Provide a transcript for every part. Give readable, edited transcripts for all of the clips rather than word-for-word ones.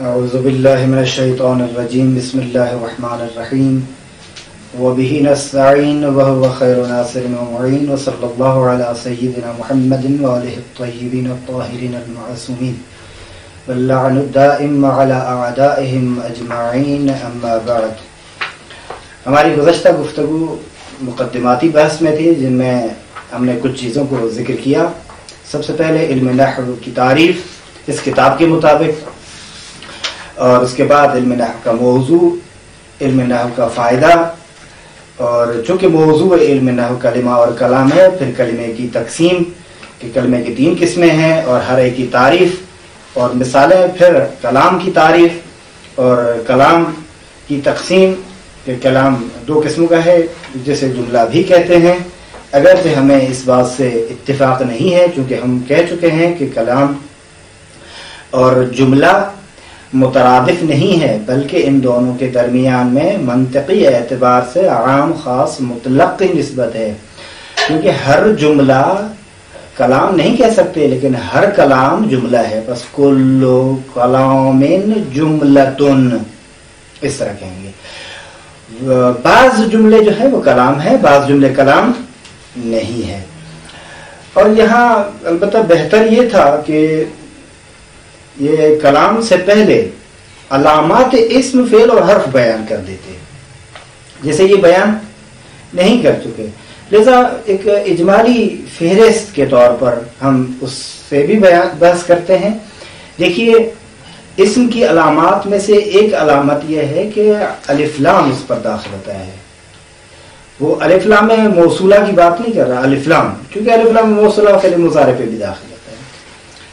اعوذ باللہ من الشیطان الرجیم بسم اللہ الرحمن الرحیم وبہ نستعین وہو خیر ناصر ومعین وصلی اللہ علی سیدنا محمد وآلہ الطیبین الطاہرین المعصومین واللعن الدائم علی اعدائہم اجمعین اما بعد۔ ہماری گزشتہ گفتگو مقدماتی بحث میں تھی، جن میں ہم نے کچھ چیزوں کو ذکر کیا۔ سب سے پہلے علم نحو کی تعریف اس کتاب کے مطابق، اور اس کے بعد علم نحو کا موضوع، علم نحو کا فائدہ، اور چونکہ موضوع علم نحو کلمہ اور کلام ہے، پھر کلمے کی تقسیم کہ کلمے کی 3 قسمیں ہیں اور ہر ایک کی تعریف اور مثالیں، پھر کلام کی تعریف اور کلام کی تقسیم کہ کلام 2 قسموں کا ہے، جسے جملہ بھی کہتے ہیں، اگرچہ ہمیں اس بات سے اتفاق نہیں ہے، چونکہ ہم کہہ چکے ہیں کہ کلام اور جملہ مترادف نہیں ہے، بلکہ ان دونوں کے درمیان میں منطقی اعتبار سے عام خاص مطلق کی نسبت ہے، کیونکہ ہر جملہ کلام نہیں کہہ سکتے، لیکن ہر کلام جملہ ہے۔ بس کل کلام جملتن، اس طرح کہیں گے۔ بعض جملے جو ہے وہ کلام ہے، بعض جملے کلام نہیں ہے۔ اور یہاں البتہ بہتر یہ تھا کہ یہ کلام سے پہلے علامات اسم فعل اور حرف بیان کر دیتے، جیسے یہ بیان نہیں کر چکے، لہذا ایک اجمالی فہرست کے طور پر ہم اس سے بھی بحث کرتے ہیں۔ دیکھیے، اسم کی علامات میں سے ایک علامت یہ ہے کہ الف لام اس پر داخل ہوتا ہے۔ وہ الف لام میں موصولہ کی بات نہیں کر رہا، الف لام، چونکہ الف لام موصولہ فعل مضارع پہ بھی داخل ہوتا ہے۔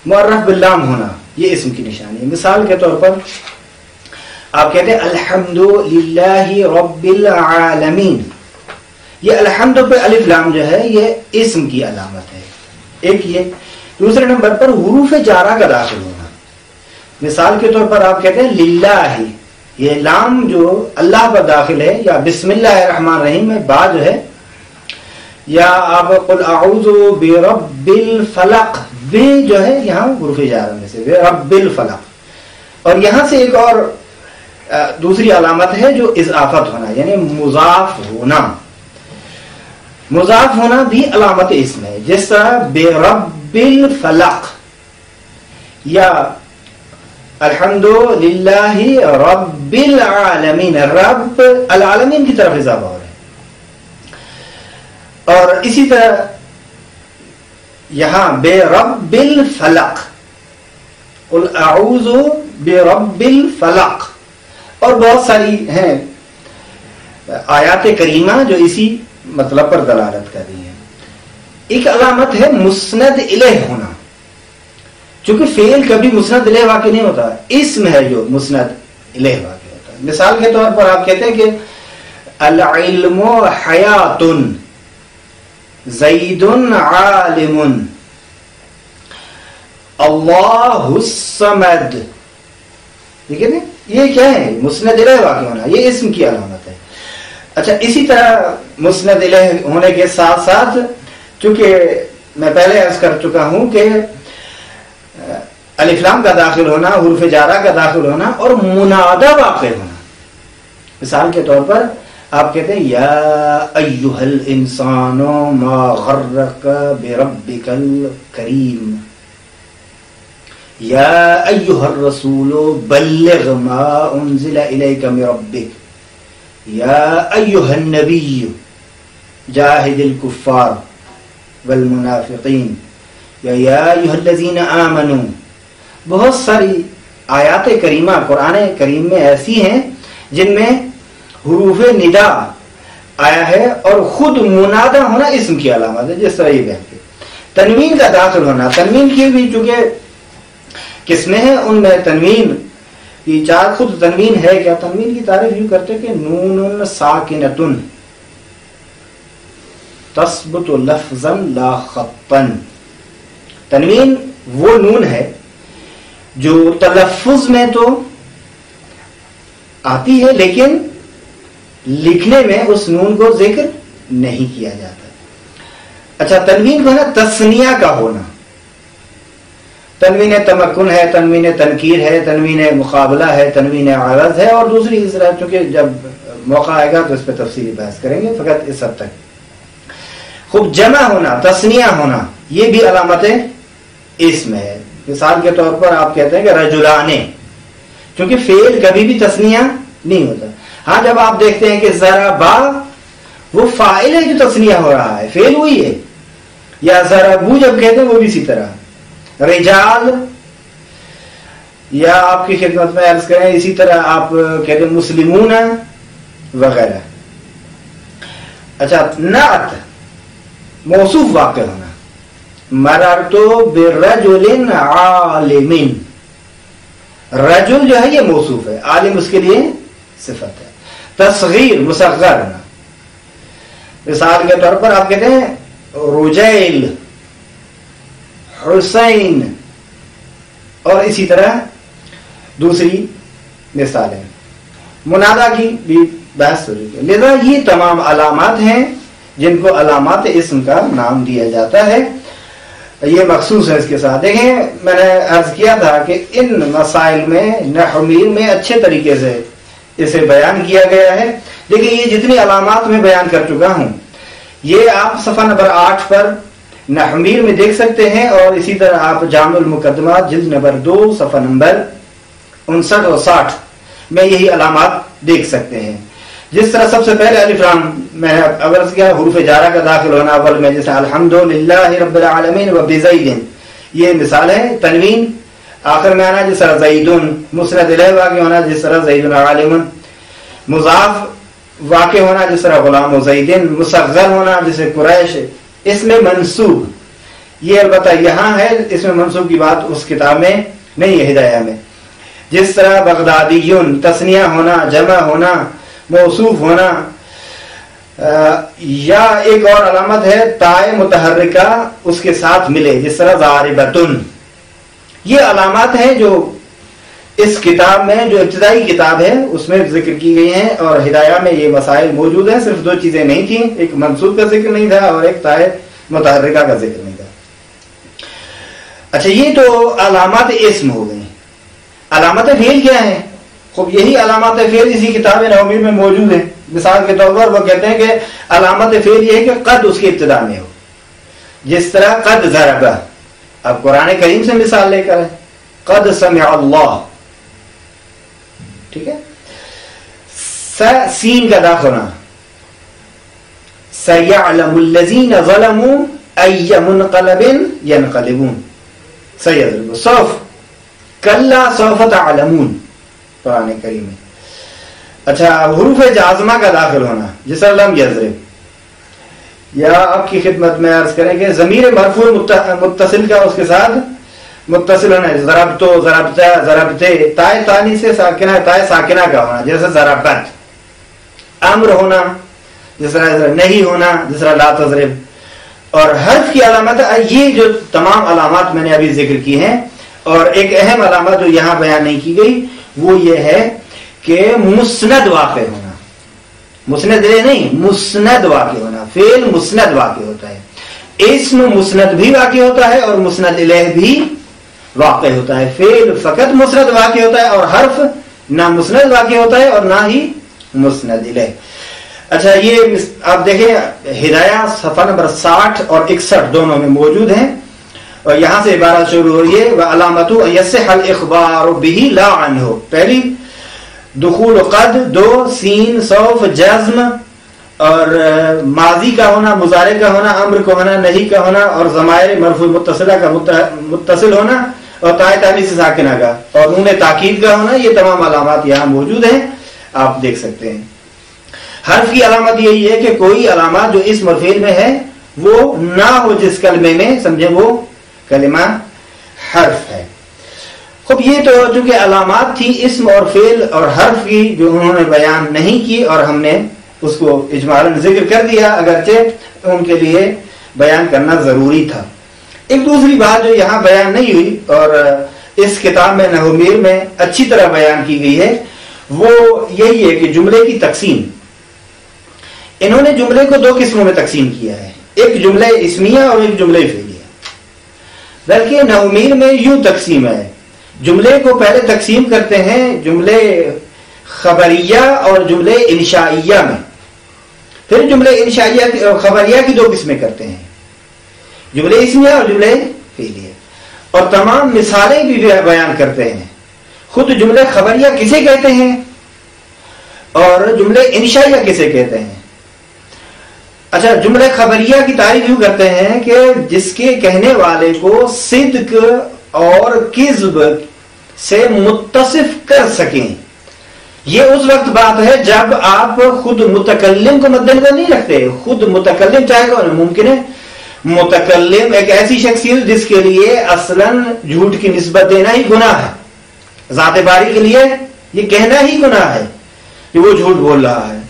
معرف باللام ہونا یہ اسم کی نشانی ہے۔ مثال کے طور پر آپ کہتے ہیں الحمد للہ رب العالمین، یہ الحمد پہ الف لام جو ہے یہ اسم کی علامت ہے، ایک یہ۔ دوسرے نمبر پر حروف جارہ کا داخل ہونا، مثال کے طور پر آپ کہتے ہیں للہ، یہ لام جو اللہ پر داخل ہے، یا بسم اللہ الرحمن الرحیم میں با جو ہے، یا آپ قل اعوذ برب الفلق، بے جو ہے یہاں حروف جارہ میں سے، رب الفلق۔ اور یہاں سے ایک اور دوسری علامت ہے جو اضافت ہونا، یعنی مضاف ہونا۔ مضاف ہونا بھی علامت اسم ہے، جس طرح برب الفلق یا الحمد للہ رب العالمین، رب العالمین کی طرف اضافہ ہو رہا ہے۔ اور اسی طرح یہاں بے رب الفلق، قل اعوذ برب الفلق، اور بہت ساری ہیں آیات کریمہ جو اسی مطلب پر دلالت کر رہی ہیں۔ ایک علامت ہے مسند الیہ ہونا، چونکہ فعل کبھی مسند الیہ واقع نہیں ہوتا، اسم ہے جو مسند الیہ واقع ہوتا ہے۔ مثال کے طور پر آپ کہتے ہیں کہ العلم حیات، زید عالم، اللہ الصمد، ٹھیک ہے نا؟ یہ کیا ہے؟ مسند الیہ واقع ہونا، یہ اسم کی علامت ہے۔ اچھا، اسی طرح مسند الیہ ہونے کے ساتھ ساتھ، چونکہ میں پہلے عرض کر چکا ہوں کہ الف لام کا داخل ہونا، حروف جارہ کا داخل ہونا، اور منادہ واقع ہونا۔ مثال کے طور پر آپ کہتے ہیں یا ایھا الانسان ما غرک بربک الکریم، یا ایھا الرسول بلغ ما انزل الیک من ربک، یا ایھا النبی جاہد الکفار والمنافقین، یا ایھا الذین آمنوا۔ بہت ساری آیات کریمہ قرآن کریم میں ایسی ہیں جن میں حروف ندا آیا ہے اور خود منادہ ہونا اسم کی علامت ہے، جس طرح یہ بیان کی۔ تنوین کا داخل ہونا، تنوین کی بھی چونکہ قسمیں ہیں، ان میں تنوین کی 4 خود تنوین ہے کیا؟ تنوین کی تعریف یوں کرتے کہ نون ساکنۃ تثبت لفظا لا خطا۔ تنوین وہ نون ہے جو تلفظ میں تو آتی ہے، لیکن لکھنے میں اس نون کو ذکر نہیں کیا جاتا۔ اچھا، تنوین کو ہے نا تثنیہ کا ہونا، تنوین تمکن ہے، تنوین تنکیر ہے، تنوین مقابلہ ہے، تنوین عرض ہے، اور دوسری اس طرح، چونکہ جب موقع آئے گا تو اس پہ تفصیلی بحث کریں گے، فقط اس حد تک۔ خوب جمع ہونا، تثنیہ ہونا، یہ بھی علامت اسم ہے۔ مثال کے طور پر آپ کہتے ہیں کہ رجلانے، کیونکہ فعل کبھی بھی تثنیہ نہیں ہوتا۔ ہاں جب آپ دیکھتے ہیں کہ ضربا، وہ فاعل ہے جو تثنیہ ہو رہا ہے، فعل وہی ہے، یا ضربو جب کہتے ہیں وہ بھی اسی طرح، رجال، یا آپ کی خدمت میں عرض کریں اسی طرح آپ کہتے ہیں مسلمون وغیرہ۔ اچھا، نعت، موصوف واقع ہونا، مررتو برجل عالم، رجل جو ہے یہ موصوف ہے، عالم اس کے لیے صفت ہے۔ تصغیر، مصغر ہونا، مثال کے طور پر آپ کہتے ہیں رجیل، حسین، اور اسی طرح دوسری مثالیں۔ منادا کی بھی بحث ہو رہی ہے، لذا یہ تمام علامات ہیں جن کو علامات اسم کا نام دیا جاتا ہے، یہ مخصوص ہے اس کے ساتھ۔ دیکھیں، میں نے عرض کیا تھا کہ ان مسائل میں نحو میں اچھے طریقے سے اسے بیان کیا گیا ہے۔ دیکھیں، یہ جتنی علامات میں بیان کر چکا ہوں یہ آپ صفحہ نمبر 8 پر نحو میں دیکھ سکتے ہیں، اور اسی طرح آپ جامع المقدمات جلد نمبر 2 صفحہ نمبر 59 اور 60 میں یہی علامات دیکھ سکتے ہیں۔ جس طرح سب سے پہلے الف لام، میں نے عرض کیا حروف جارہ کا داخل ہونا اول میں، جیسے الحمدللہ رب العالمین و بزید، یہ مثال ہے۔ تنوین آخر میں آنا جس طرح زیدن، مسند الیہ واقع ہونا جس طرح زیدن عالم، مضاف واقع ہونا جس طرح غلام و زیدن، مصغر ہونا جیسے قریش۔ اس میں منصوب، یہ البتہ یہاں ہے، اس میں منصوب کی بات اس کتاب میں نہیں ہے، ہدایہ میں، جس طرح بغدادیون، تثنیہ ہونا، جمع ہونا، موصوف ہونا۔ یا ایک اور علامت ہے تائے متحرکہ اس کے ساتھ ملے، جس طرح ضاربتن۔ یہ علامات ہیں جو اس کتاب میں، جو ابتدائی کتاب ہے اس میں ذکر کی گئی ہیں، اور ہدایہ میں یہ مسائل موجود ہیں۔ صرف 2 چیزیں نہیں تھیں، ایک منصوب کا ذکر نہیں تھا اور ایک تائے متحرکہ کا ذکر نہیں تھا۔ اچھا، یہ تو علامات اسم ہو گئی۔ علامت فعل کیا ہے؟ خوب یہی علامات فعل اسی کتاب نحو میں موجود ہیں۔ مثال کے طور پر وہ کہتے ہیں کہ علامت فعل یہ ہے کہ قد اس کی ابتدا میں ہو، جس طرح قد ضرب، اب قرآن کریم سے مثال لے کر ہے، قد سمع اللہ، ٹھیک ہے۔ سین کا داخل ہونا، سیعلم الذین ظلموا ای منقلب ینقلبون، سیضرب، سوف، کلا سوف تعلمون، قرآن کریم میں۔ اچھا، حروف جازمہ کا داخل ہونا، جس طرح لم یضرب، یا آپ کی خدمت میں عرض کریں کہ ضمیر مرفوع متصل کا اس کے ساتھ متصل ہونا، ضربتو، ضربتا، ضربتے، تائے تانی سے ساکنہ، تائے ساکنہ کا ہونا جیسے ضربت، امر ہونا جس طرح نہیں ہونا جس طرح لا تضرب، اور حرف کی علامت۔ یہ جو تمام علامات میں نے ابھی ذکر کی ہیں، اور ایک اہم علامت جو یہاں بیان نہیں کی گئی وہ یہ ہے کہ مسند واقع ہونا، مسند نہیں، مسند واقع ہونا۔ فعل مسند واقع ہوتا ہے، اسم مسند بھی واقع ہوتا ہے اور مسند الیہ بھی واقع ہوتا ہے۔ فعل فقط مسند واقع ہوتا ہے اور حرف نہ مسند واقع ہوتا ہے اور نہ ہی مسند الیہ۔ اچھا، یہ آپ دیکھیں ہدایہ صفحہ نمبر 60 اور 61 دونوں میں موجود ہیں، اور یہاں سے عبارت شروع ہو رہی ہے وَعَلَامَتُ يَصِحَّ الْإِخْبَارُ بِهِ لَا عَنْهُ، پہلی دخول قد، 2 سین، سوف، جزم، اور ماضی کا ہونا، مضارع کا ہونا، امر کا ہونا، نہیں کا ہونا، اور ضمائر مرفوع متصلہ کا متصل ہونا، اور تائے تانیث ساکنہ کا، اور نون تاکید کا ہونا۔ یہ تمام علامات یہاں موجود ہیں، آپ دیکھ سکتے ہیں۔ حرف کی علامت یہی ہے کہ کوئی علامات جو اسم اور فعل میں ہے وہ نہ ہو جس کلمے میں، سمجھے وہ کلمہ حرف ہے۔ خب یہ تو چونکہ علامات تھی اسم اور فعل اور حرف کی جو انہوں نے بیان نہیں کی، اور ہم نے اس کو اجمالاً ذکر کر دیا، اگرچہ ان کے لیے بیان کرنا ضروری تھا۔ ایک دوسری بات جو یہاں بیان نہیں ہوئی اور اس کتاب میں نحو میں اچھی طرح بیان کی گئی ہے وہ یہی ہے کہ جملے کی تقسیم۔ انہوں نے جملے کو 2 قسموں میں تقسیم کیا ہے، ایک جملہ اسمیہ اور ایک جملہ فعلیہ۔ بلکہ نومین میں یوں تقسیم ہے، جملے کو پہلے تقسیم کرتے ہیں جملے خبریہ اور جملے انشائیہ میں، پھر جملے انشائیہ اور خبریہ کی دو قسمیں کرتے ہیں، جملے اسمیہ اور جملے فعلیہ، اور تمام مثالیں بھی بیان کرتے ہیں، خود جملے خبریہ کسے کہتے ہیں اور جملے انشائیہ کسے کہتے ہیں۔ اچھا، جملے خبریہ کی تعریف یوں کرتے ہیں کہ جس کے کہنے والے کو صدق اور کذب سے متصف کر سکیں۔ یہ اس وقت بات ہے جب آپ خود متکلم کو مد نظر نہیں رکھتے، خود متکلم چاہے گا، ممکن ہے متکلم ایک ایسی شخصیت جس کے لیے اصلاً جھوٹ کی نسبت دینا ہی گناہ ہے، ذات باری کے لیے یہ کہنا ہی گناہ ہے کہ وہ جھوٹ بول رہا ہے،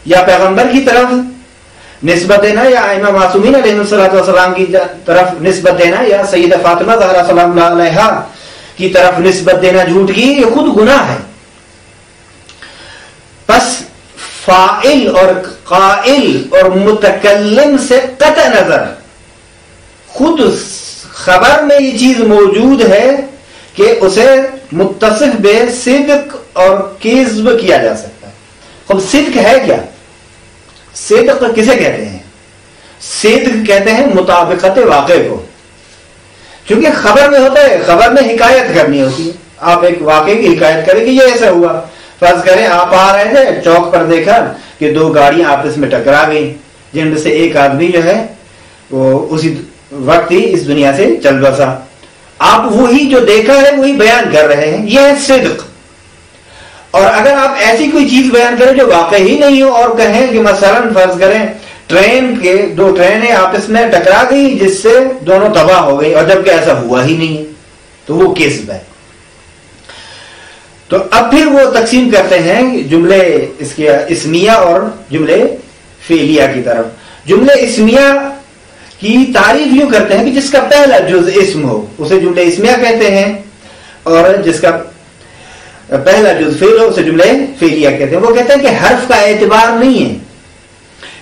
یا پیغمبر کی طرف نسبت دینا، یا ائمہ معصومین علیہ السلام کی طرف نسبت دینا، یا سیدہ فاطمہ زہرا سلام اللہ علیہا کی طرف نسبت دینا جھوٹ کی، یہ خود گناہ ہے۔ بس فاعل اور قائل اور متکلم سے قطع نظر خود خبر میں یہ چیز موجود ہے کہ اسے متصف بے صدق اور کذب کیا جا سکتا ہے۔ اب صدق ہے کیا؟ صدق کسے کہتے ہیں؟ صدق کہتے ہیں مطابقت واقع کو، کیونکہ خبر میں ہوتا ہے، خبر میں حکایت کرنی ہوتی ہے، آپ ایک واقعے کی حکایت کریں کہ یہ ایسا ہوا، فرض کریں آپ آ رہے تھے، چوک پر دیکھا کہ دو گاڑیاں آپس میں ٹکرا گئیں، جن میں سے ایک آدمی جو ہے وہ اسی وقت ہی اس دنیا سے چل بسا، آپ وہی جو دیکھا ہے وہی بیان کر رہے ہیں، یہ ہے صدق۔ اور اگر آپ ایسی کوئی چیز بیان کریں جو واقع ہی نہیں ہو اور کہیں کہ مثلاً فرض کریں دو ٹرینیں آپس میں ٹکرا گئی جس سے دونوں تباہ ہو گئی، اور جبکہ ایسا ہوا ہی نہیں ہے، تو وہ کذب ہے۔ تو اب پھر وہ تقسیم کرتے ہیں جملے اس کے اسمیہ اور جملے فعلیہ کی طرف۔ جملے اسمیہ کی تعریف یوں کرتے ہیں کہ جس کا پہلا جز اسم ہو اسے جملے اسمیہ کہتے ہیں، اور جس کا پہلا جز فعل ہو اسے جملے فعلیہ کہتے ہیں۔ وہ کہتے ہیں کہ حرف کا اعتبار نہیں ہے،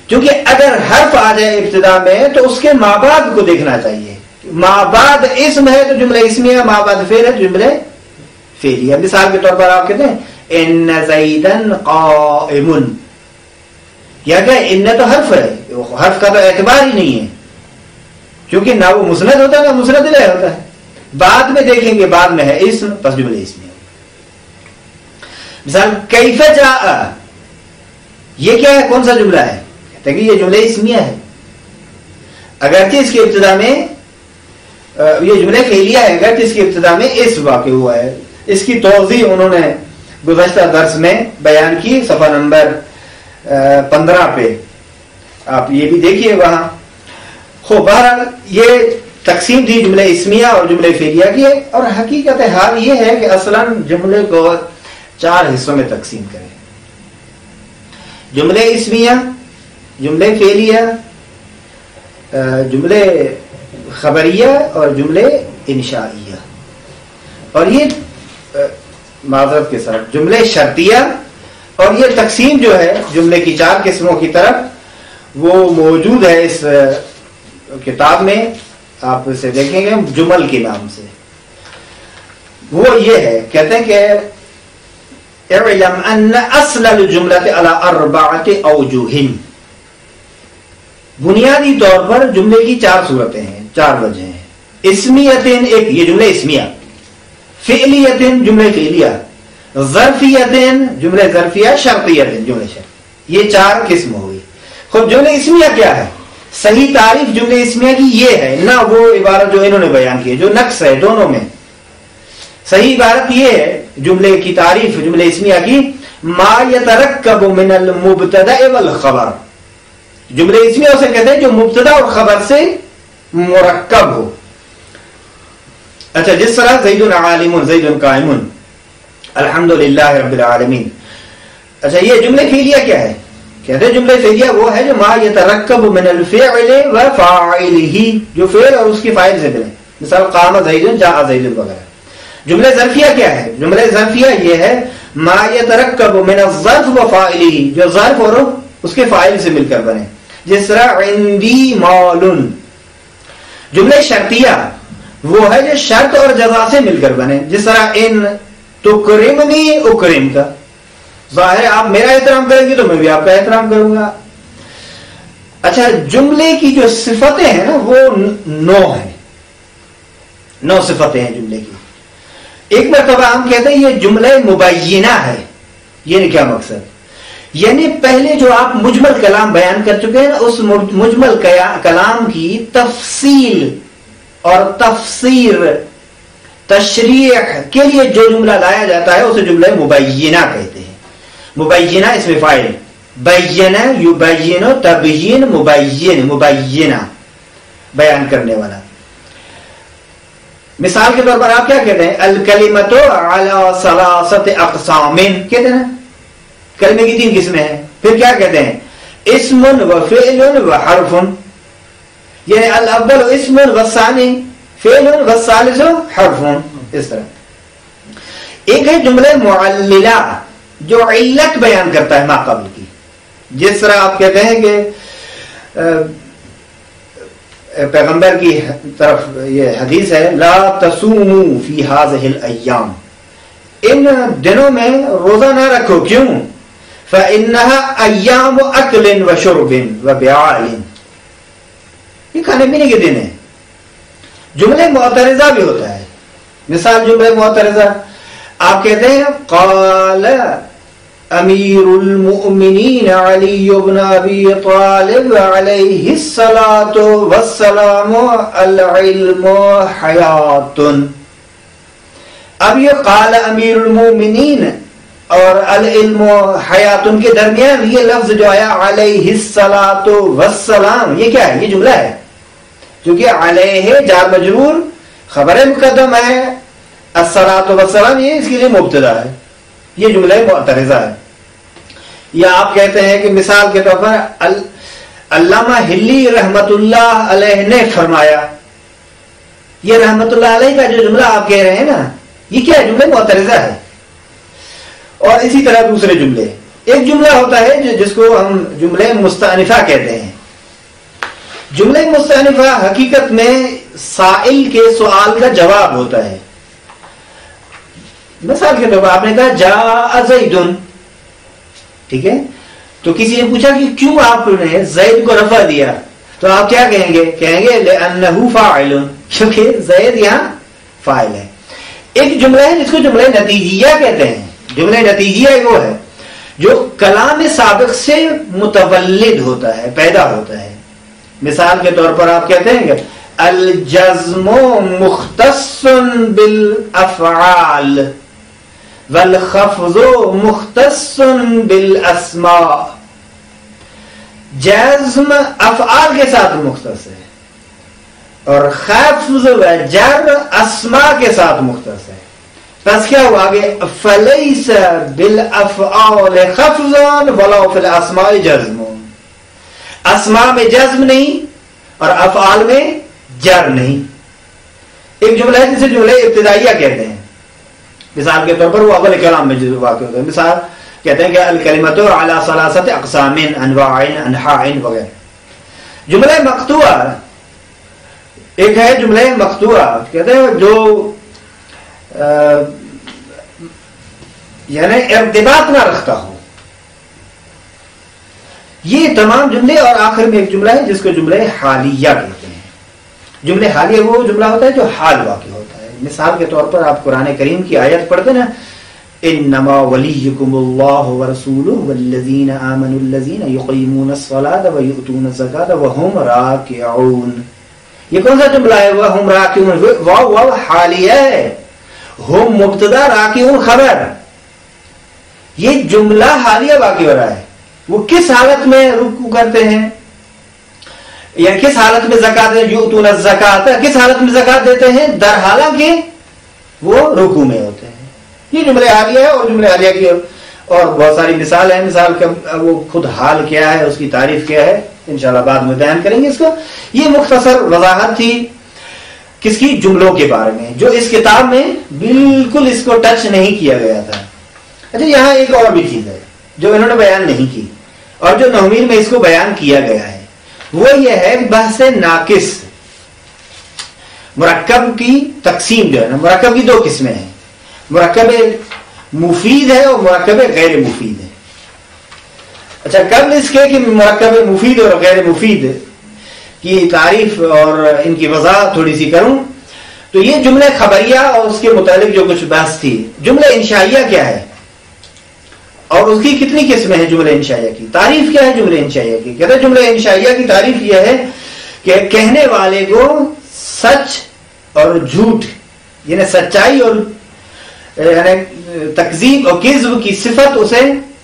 کیونکہ اگر حرف آ جائے ابتدا میں تو اس کے ما بعد کو دیکھنا چاہیے، ما بعد اسم ہے تو جملے اسمیہ، ما بعد فعل ہے تو جملے فعلیہ۔ مثال کے طور پر آپ کہتے ہیں ان زیدن قائم، کیا کہ ان تو حرف ہے، حرف کا تو اعتبار ہی نہیں ہے، کیونکہ نہ وہ مسند ہوتا ہے نہ مسند الیہ ہوتا ہے، بعد میں دیکھیں گے، بعد میں ہے اسم، پس جملے اسمیہ۔ مثال کیف جاء، یہ کیا ہے، کون سا جملہ ہے؟ کہتے ہیں کہ یہ جملہ اسمیہ ہے، اگرچہ اس کے ابتدا میں یہ جملہ فعلیہ ہے، اگرچہ اس کی ابتدا میں اسم واقع ہوا ہے۔ اس کی توضیح انہوں نے گزشتہ درس میں بیان کی، صفحہ نمبر 15 پہ آپ یہ بھی دیکھیے وہاں۔ خوب، بہرحال یہ تقسیم تھی جملے اسمیہ اور جملے فعلیہ کی، اور حقیقت حال یہ ہے کہ اصلاً جملے کو 4 حصوں میں تقسیم کریں، جملے اسمیہ، جملے فعلیہ، جملے خبریہ اور جملے انشائیہ، اور یہ معذرت کے ساتھ جملے شرطیہ۔ اور یہ تقسیم جو ہے جملے کی 4 قسموں کی طرف وہ موجود ہے اس کتاب میں، آپ اسے دیکھیں گے جمل کے نام سے۔ وہ یہ ہے، کہتے ہیں کہ اعلم ان اصل الجملۃ علی 4 اوجہ، بنیادی طور پر جملے کی 4 صورتیں ہیں، 4 وجہ ہیں۔ اسمیتن، ایک یہ جملے اسمیہ، فعلیتن جملے فعلیہ، ظرفیتن جملے ظرفیہ، شرطیتن جملے شرط، یہ 4 قسم ہوئی۔ خود جملے اسمیہ کیا ہے؟ صحیح تعریف جملے اسمیہ کی یہ ہے، نہ وہ عبارت جو انہوں نے بیان کی ہے جو نقص ہے دونوں میں۔ صحیح عبارت یہ ہے جملے کی تعریف جملے اسمیہ کی، ما یترکب من المبتدأ والخبر، جملے اسمیہ اسے کہتے ہیں جو مبتدا اور خبر سے مرکب ہو۔ اچھا، جس طرح زید عالم، زید قائم، الحمدللہ رب العالمین۔ اچھا، یہ جملے فعلیہ کیا ہے؟ کہتے ہیں جملے فعلیہ وہ ہے جو ما یترکب من الفعل وفاعلہ، جو فعل اور اس کی فاعل سے بنے، مثال قام زید، جاء زید وغیرہ۔ جملے ظرفیہ کیا ہے؟ جملے ظرفیہ یہ ہے ما یترکب من الظرف وفاعلہ، جو ظرف اور اس کے فاعل سے مل کر بنے، جس طرح عندی مال۔ جملے شرطیہ وہ ہے جو شرط اور جزا سے مل کر بنے. جس طرح ان تکرمنی اکرم کا، ظاہر ہے آپ میرا احترام کریں گے تو میں بھی آپ کا احترام کروں گا. اچھا، جملے کی جو صفتیں ہیں نا وہ 9 ہیں، 9 صفتیں ہیں جملے کی. ایک مرتبہ ہم کہتے ہیں یہ جملہ مبینہ ہے. یعنی کیا مقصد؟ یعنی پہلے جو آپ مجمل کلام بیان کر چکے ہیں اس مجمل کلام کی تفصیل اور تفسیر تشریح کے لیے جو جملہ لایا جاتا ہے اسے جملہ مبینہ کہتے ہیں. مبینہ اسم فاعل، بینہ یبین تبیین، مبین مبینہ بیان کرنے والا. مثال کے طور پر آپ کیا کہتے ہیں؟ الکلمۃ علی ثلاثۃ اقسام کہتے ہیں نا، کلمے کی 3 قسمیں ہیں. پھر کیا کہتے ہیں؟ اسم و فعل و حرف. یعنی الاول اسم والثانی فعل والثالث حرف. اس طرح ایک ہے جملہ معللہ جو علت بیان کرتا ہے ما قبل کی. جس طرح آپ کہتے ہیں کہ پیغمبر کی طرف یہ حدیث ہے لا تصوموا فی هذه الايام، ان دنوں میں روزہ نہ رکھو. کیوں؟ فانها ایام اکل وشرب وبیع، یہ کھانے پینے کے دن ہیں. جملے معترضہ بھی ہوتا ہے. مثال جملے معترضہ آپ کہتے ہیں قال امیر المؤمنین علی بن ابی طالب علیہ الصلاۃ والسلام العلم حیات. اب یہ قال امیر المؤمنین اور العلم حیات کے درمیان یہ لفظ جو آیا علیہ الصلاۃ والسلام، یہ کیا ہے؟ یہ جملہ ہے. کیونکہ علیہ جار مجرور خبر مقدم ہے، الصلاۃ والسلام یہ اس کے لیے مبتدا ہے. یہ جملہ معترضہ ہے. یا آپ کہتے ہیں کہ مثال کے طور پر علامہ ہلی رحمت اللہ علیہ نے فرمایا. یہ رحمت اللہ علیہ کا جو جملہ آپ کہہ رہے ہیں نا، یہ کیا ہے؟ جملہ معترضہ ہے. اور اسی طرح دوسرے جملے، ایک جملہ ہوتا ہے جس کو ہم جملے مستأنفہ کہتے ہیں. جملہ مستأنفہ حقیقت میں سائل کے سوال کا جواب ہوتا ہے. مثال کے طور پر آپ نے کہا جاء زید، ٹھیک ہے، تو کسی نے پوچھا کہ کیوں آپ نے زید کو رفع دیا، تو آپ کیا کہیں گے؟ کہیں گے لأنہ فاعل، کیونکہ زید یہاں فاعل ہے. ایک جملہ ہے جس کو جملہ نتیجیہ کہتے ہیں. جملہ نتیجیہ وہ ہے جو کلام سابق سے متولد ہوتا ہے، پیدا ہوتا ہے. مثال کے طور پر آپ کہتے ہیں کہ الجزم مختص بالافعال والخفض مختص بالاسماء. جزم افعال کے ساتھ مختص ہے اور خفض و جر اسماء کے ساتھ مختص ہے. پس کیا ہوا کہ فلیس بالافعال خفض ولا فی الاسماء جزم. اسماء میں جزم نہیں اور افعال میں جر نہیں. ایک جملہ ہے جسے جملہ ابتدائیہ کہتے ہیں. مثال کے طور پر وہ اول کلام میں جو واقع ہوتا ہے. مثال کہتے ہیں کہ الکلمۃ علی ثلاثۃ اقسام انواع انحاء وغیرہ. جملہ مقطوعہ ایک ہے. جملہ مقطوعہ کہتے ہیں جو یعنی ارتباط نہ رکھتا ہو. یہ تمام جملے، اور آخر میں ایک جملہ ہے جس کو جملہ حالیہ کہتے ہیں. جملہ حالیہ وہ جملہ ہوتا ہے جو حال واقع ہوتا ہے. مثال کے طور پر آپ قرآن کریم کی آیت پڑھتے نا انما ولیکم اللہ ورسولہ والذین آمنوا الذین یقیمون الصلاۃ ویؤتون الزکاۃ وہم راکعون. یہ کون سا جملہ ہے؟ وہم راکعون واو حالیہ ہے، ہم مبتدا راکعون خبر. یہ جملہ حالیہ واقع ہو رہا ہے. وہ کس حالت میں رکوع کرتے ہیں یا کس حالت میں زکات یؤتون الزکات، کس حالت میں زکات دیتے ہیں؟ در حالانکہ وہ رکوع میں ہوتے ہیں. یہ جملہ حالیہ ہے. اور جملہ حالیہ کی اور بہت ساری مثال ہیں. مثال کا وہ خود حال کیا ہے، اس کی تعریف کیا ہے، انشاءاللہ بعد میں بیان کریں گے اس کو. یہ مختصر وضاحت تھی کس کی؟ جملوں کے بارے میں، جو اس کتاب میں بالکل اس کو ٹچ نہیں کیا گیا تھا. اچھا، یہاں ایک اور بھی چیز ہے جو انہوں نے بیان نہیں کی اور جو نومیر میں اس کو بیان کیا گیا ہے، وہ یہ ہے بحث ناقص. مرکب کی تقسیم جو ہے نا، مرکب کی دو قسمیں ہیں، مرکب مفید ہے اور مرکب غیر مفید ہے۔ اچھا، قبل اس کے کہ مرکب مفید اور غیر مفید کی تعریف اور ان کی وضاحت تھوڑی سی کروں تو یہ جملہ خبریہ اور اس کے متعلق جو کچھ بحث تھی، جملہ انشائیہ کیا ہے اور اس کی کتنی قسمیں ہیں؟ جملہ انشائیہ کی تعریف کیا ہے؟ جملہ انشائیہ کی کہتے ہیں جملہ انشائیہ کی تعریف یہ ہے کہ کہنے والے کو سچ اور جھوٹ یعنی سچائی اور یعنی تکذیب اور کذب کی صفت اسے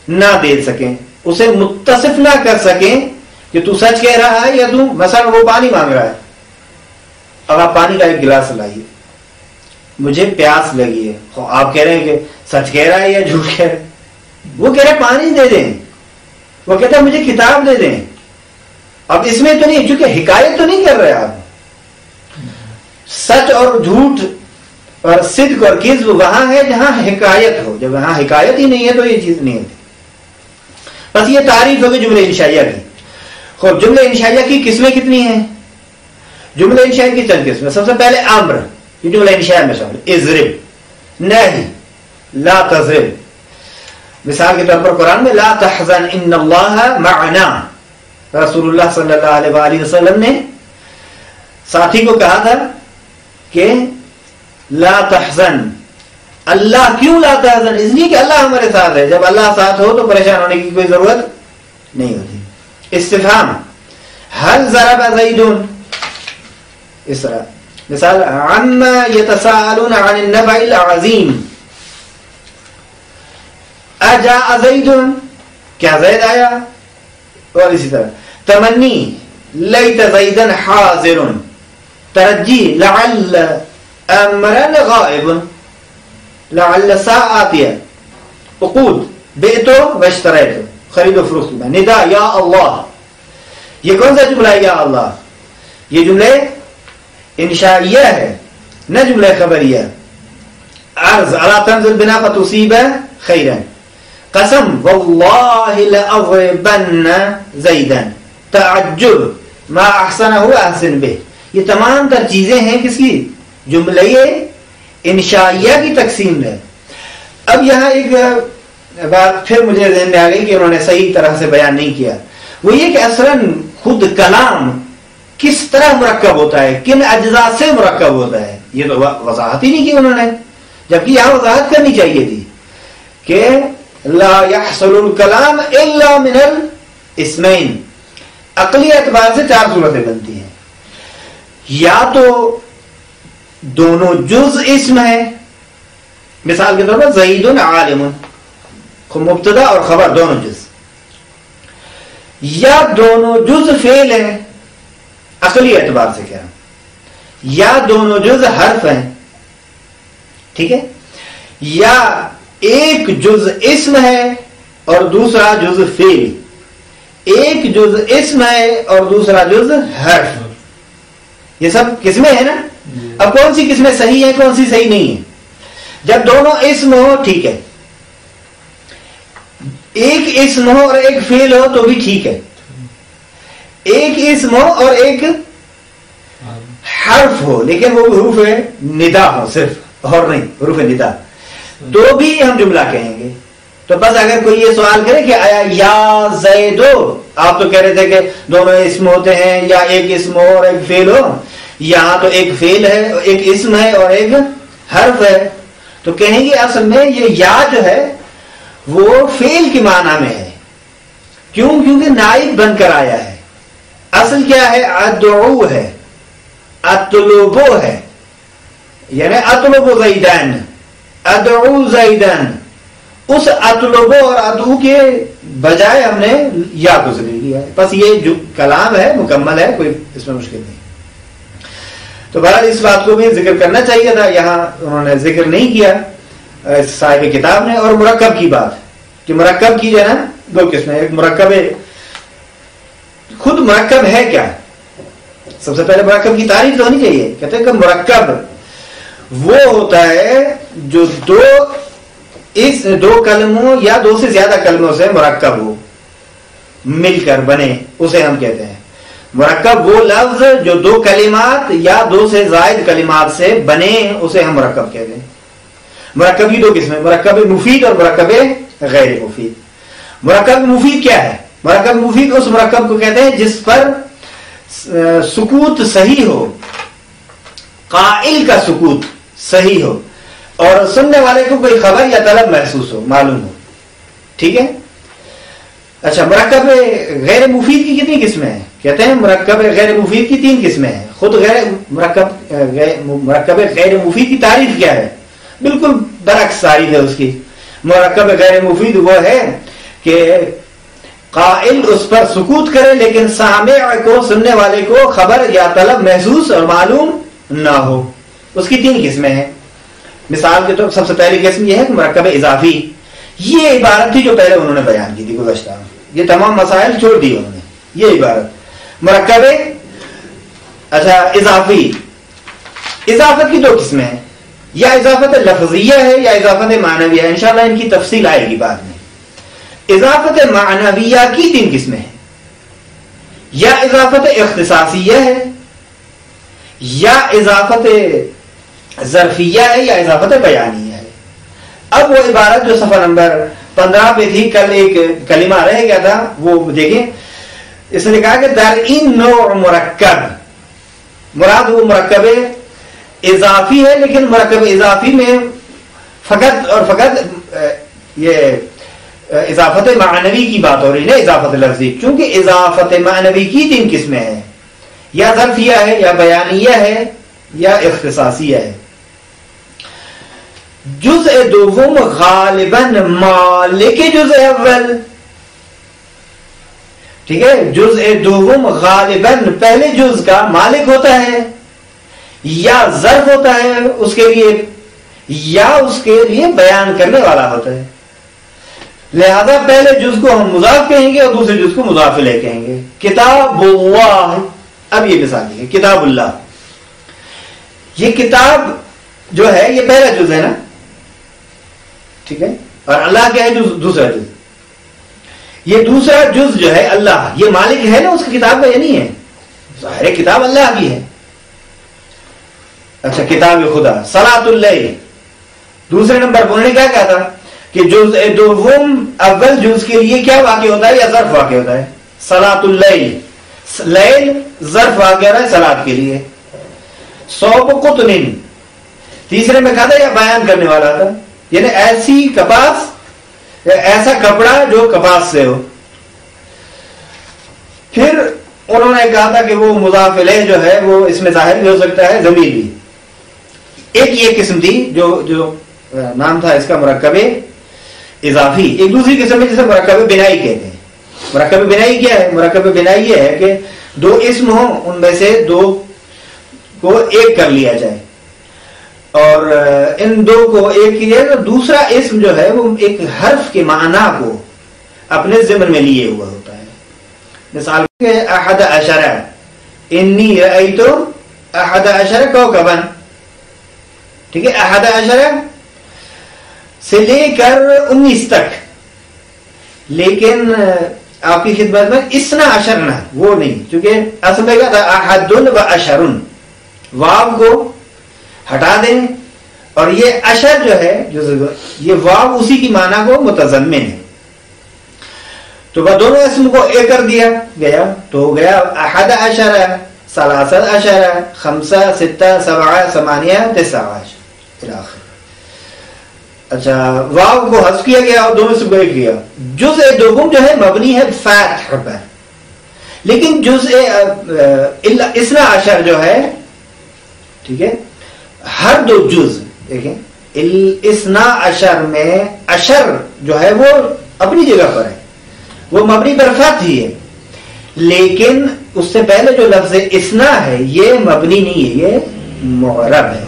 نہ دے سکیں، اسے متصف نہ کر سکیں کہ تو سچ کہہ رہا ہے یا تو مثلا وہ پانی مانگ رہا ہے، اب آپ پانی کا ایک گلاس لائیے، مجھے پیاس لگی ہے، آپ کہہ رہے ہیں کہ سچ کہہ رہا ہے یا جھوٹ کہہ رہا ہے؟ وہ کہہ رہا ہے پانی دے دیں، وہ کہتا ہے مجھے کتاب دے دیں۔ اب اس میں تو نہیں، چونکہ حکایت تو نہیں کر رہے آپ، سچ اور جھوٹ اور صدق اور کذب وہاں ہے جہاں حکایت ہو، جب وہاں حکایت ہی نہیں ہے تو یہ چیز نہیں ہوتی۔ بس یہ تعریف ہوگی جملہ انشائیہ کی۔ خوب، جملہ انشائیہ کی قسمیں کتنی ہیں؟ جملہ انشائیہ کی چند قسمیں۔ سب سے پہلے امر، یہ جملہ انشائیہ میں شامل، اضرب، نہی، لا تضرب۔ مثال کے طور پر قرآن میں لا تحزن ان اللہ معنا، رسول اللہ صلی اللہ علیہ وآلہ وسلم نے ساتھی کو کہا تھا کہ لا تحزن، اللہ کیوں لا تحزن؟ اس لیے کہ اللہ ہمارے ساتھ ہے، جب اللہ ساتھ ہو تو پریشان ہونے کی کوئی ضرورت نہیں ہوتی۔ استفہام، هل ضرب زید، اس طرح مثال عما يتساءلون عن النبأ العظیم، اجاء زید، کیا زید آیا؟ اور اسی طرح تمنی، لیت زیدا حاضر، ترجی، لعل امرا غائب، لعل ساعاتیہ، عقود، بیتو واشتریتو، خرید و فروخت میں، ندا یا اللہ، یہ کون سا جملہ ہے؟ یا اللہ، یہ جملے انشائیہ ہے نہ جملہ خبریہ۔ عرض، الا تنزل بنا فتصیب خیرا، قسم، واللہ لأضربن زیدا، تعجب، ما احسنہ احسن بہ، یہ تمام تر چیزیں ہیں کس کی؟ جملہ انشائیہ کی تقسیم ہے۔ اب یہاں ایک بات پھر مجھے ذہن میں آ گئی کہ انہوں نے صحیح طرح سے بیان نہیں کیا، وہ یہ کہ اصلاً خود کلام کس طرح مرکب ہوتا ہے، کن اجزاء سے مرکب ہوتا ہے، یہ تو وضاحت ہی نہیں کی انہوں نے، جبکہ یہاں وضاحت کرنی چاہیے تھی کہ لا يحصل الکلام الا من الاسمین، عقلی اعتبار سے چار صورتیں بنتی ہیں، یا تو دونوں جز اسم ہے، مثال کے طور پر زید عالم، مبتدا اور خبر دونوں جز، یا دونوں جز فعل ہے عقلی اعتبار سے کیا، یا دونوں جز حرف ہیں، ٹھیک ہے، یا ایک جز اسم ہے اور دوسرا جز فعل، ایک جز اسم ہے اور دوسرا جز حرف، یہ سب قسمیں ہیں نا۔ اب کون سی قسمیں صحیح ہیں کون سی صحیح نہیں ہے؟ جب دونوں اسم ہو ٹھیک ہے، ایک اسم ہو اور ایک فعل ہو تو بھی ٹھیک ہے، ایک اسم ہو اور ایک حرف ہو لیکن وہ حروف ندا ہو صرف اور نہیں حروف ندا، تو بھی ہم جملہ کہیں گے۔ تو بس اگر کوئی یہ سوال کرے کہ آیا یا زیدو، آپ تو کہہ رہے تھے کہ دونوں اسم ہوتے ہیں یا ایک اسم ہو اور ایک فعل ہو، یہاں تو ایک فعل ہے، ایک اسم ہے اور ایک حرف ہے، تو کہیں گے اصل میں یہ یا جو ہے وہ فعل کی معنی میں ہے، کیوں؟ کیونکہ نائب بن کر آیا ہے۔ اصل کیا ہے؟ ادعو ہے، اطلبو ہے، یعنی اطلبو زیدان، ادعو زیدان، اس اطلبو اور ادعو کے بجائے ہم نے یا کو ذکر کیا ہے، بس یہ جو کلام ہے مکمل ہے، کوئی اس میں مشکل نہیں۔ تو بہرحال اس بات کو بھی ذکر کرنا چاہیے تھا، یہاں انہوں نے ذکر نہیں کیا صاحب کتاب نے۔ اور مرکب کی بات کہ مرکب کی جو ہے نا دو قسمیں، ایک مرکب ہے، خود مرکب ہے کیا؟ سب سے پہلے مرکب کی تعریف تو ہونی چاہیے۔ کہتے ہیں کہ مرکب وہ ہوتا ہے جو دو کلموں یا دو سے زیادہ کلموں سے مرکب ہو، مل کر بنے، اسے ہم کہتے ہیں مرکب وہ لفظ جو دو کلمات یا دو سے زائد کلمات سے بنے اسے ہم مرکب کہتے ہیں. مرکب کی دو قسمیں، مرکب مفید اور مرکب غیر مفید. مرکب مفید کیا ہے؟ مرکب مفید اس مرکب کو کہتے ہیں جس پر سکوت صحیح ہو، قائل کا سکوت صحیح ہو اور سننے والے کو کوئی خبر یا طلب محسوس ہو، معلوم ہو. ٹھیک ہے. اچھا، مرکب غیر مفید کی کتنی قسمیں ہیں؟ کہتے ہیں مرکب غیر مفید کی 3 قسمیں ہیں. خود مرکب غیر مفید کی تعریف کیا ہے؟ بالکل برعکس تعریف ہے اس کی. مرکب غیر مفید وہ ہے کہ قائل اس پر سکوت کرے لیکن سامع کو، سننے والے کو خبر یا طلب محسوس اور معلوم نہ ہو. اس کی 3 قسمیں ہیں. مثال کے طور سب سے پہلی قسم یہ ہے کہ مرکب اضافی. یہ عبارت تھی جو پہلے انہوں نے بیان کی تھی گزشتہ، یہ تمام مسائل چھوڑ دیے انہوں نے. یہ عبارت مرکب اچھا اضافی. اضافت کی 2 قسمیں ہیں، یا اضافت لفظیہ ہے یا اضافت معنویہ ہے. انشاءاللہ ان کی تفصیل آئے گی بعد میں. اضافت معنویہ کی 3 قسمیں ہیں، یا اضافت اختصاصیہ ہے، یا اضافت ظرفیہ ہے، یا اضافت بیانیہ ہے. اب وہ عبارت جو صفحہ نمبر 15 پہ تھی، کل ایک کلمہ رہ گیا تھا، وہ دیکھیں. اس نے کہا کہ در این نوع مرکب، مراد وہ مرکب اضافی ہے، لیکن مرکب اضافی میں فقط اور فقط یہ اضافت معنوی کی بات ہو رہی ہے، اضافت لفظی. چونکہ اضافت معنوی کی 3 قسمیں ہیں، یا ظرفیہ ہے، یا بیانیہ ہے، یا اختصاصیہ ہے. جزء دوم غالباً مالک جزء اول. ٹھیک ہے. جزء دوم غالباً پہلے جز کا مالک ہوتا ہے، یا ظرف ہوتا ہے اس کے لیے، یا اس کے لیے بیان کرنے والا ہوتا ہے. لہذا پہلے جز کو ہم مضاف کہیں گے اور دوسرے جز کو مضاف الیہ کہیں گے. کتاب اللہ. اب یہ مثال ہے کتاب اللہ. یہ کتاب جو ہے یہ پہلا جز ہے نا، ٹھیک ہے. اور اللہ کیا ہے؟ دوسرا جز. یہ دوسرا جز جو ہے اللہ، یہ مالک ہے نا اس کی کتاب کا، یہ نہیں ہے. ظاہر ہے کتاب اللہ کی ہے. اچھا، کتاب خدا. صلاۃ اللیل دوسرے نمبر پر انہوں نے کیا کہا تھا کہ جز دوم اول جز کے لیے کیا واقع ہوتا ہے یا ظرف واقع ہوتا ہے؟ صلاۃ اللیل. لیل ظرف واقع ہو رہا ہے صلاۃ کے لیے. صوب قطن تیسرے میں کہا تھا یا بیان کرنے والا تھا، یعنی ایسی کپاس، ایسا کپڑا جو کپاس سے ہو. پھر انہوں نے کہا تھا کہ وہ مضاف الیہ جو ہے وہ اس میں ظاہر بھی ہو سکتا ہے، ضمیر بھی. ایک یہ قسم تھی جو نام تھا اس کا مرکب اضافی. ایک دوسری قسم ہے جسے مرکب بنائی کہتے ہیں. مرکب بنائی کیا ہے؟ مرکب بنائی یہ ہے کہ 2 اسم ہوں، ان میں سے 2 کو ایک کر لیا جائے، اور ان 2 کو ایک کیا تو دوسرا اسم جو ہے وہ ایک حرف کے معنی کو اپنے ضمن میں لیے ہوا ہوتا ہے. مثال احد عشر، انی رأیت احد عشر کوکبا. ٹھیک ہے. احد عشر سے لے کر 19 تک، لیکن آپ کی خدمت میں اسنا عشر نہ، وہ نہیں، چونکہ اصل میں کیا تھا احد و عشر، واو کو ہٹا دیں اور یہ عشر جو ہے یہ واو اسی کی معنی کو متضمن ہے. تو وہ دونوں اسم کو ایک کر دیا گیا تو ہو گیا احد عشر، ثلاثۃ عشر، خمسہ، ستہ، سبعہ، ثمانیہ، تسعہ عشر. اچھا، واو کو حذف کیا گیا اور دونوں سے ایک کیا. جزء دوم جو ہے مبنی ہے فتح پر، لیکن جزء اثنا عشر جو ہے، ٹھیک ہے، ہر 2 جز دیکھیں اثنا عشر میں عشر جو ہے وہ اپنی جگہ پر ہے، وہ مبنی پر فتح ہی ہے، لیکن اس سے پہلے جو لفظ اثنا ہے یہ مبنی نہیں ہے، یہ معرب ہے.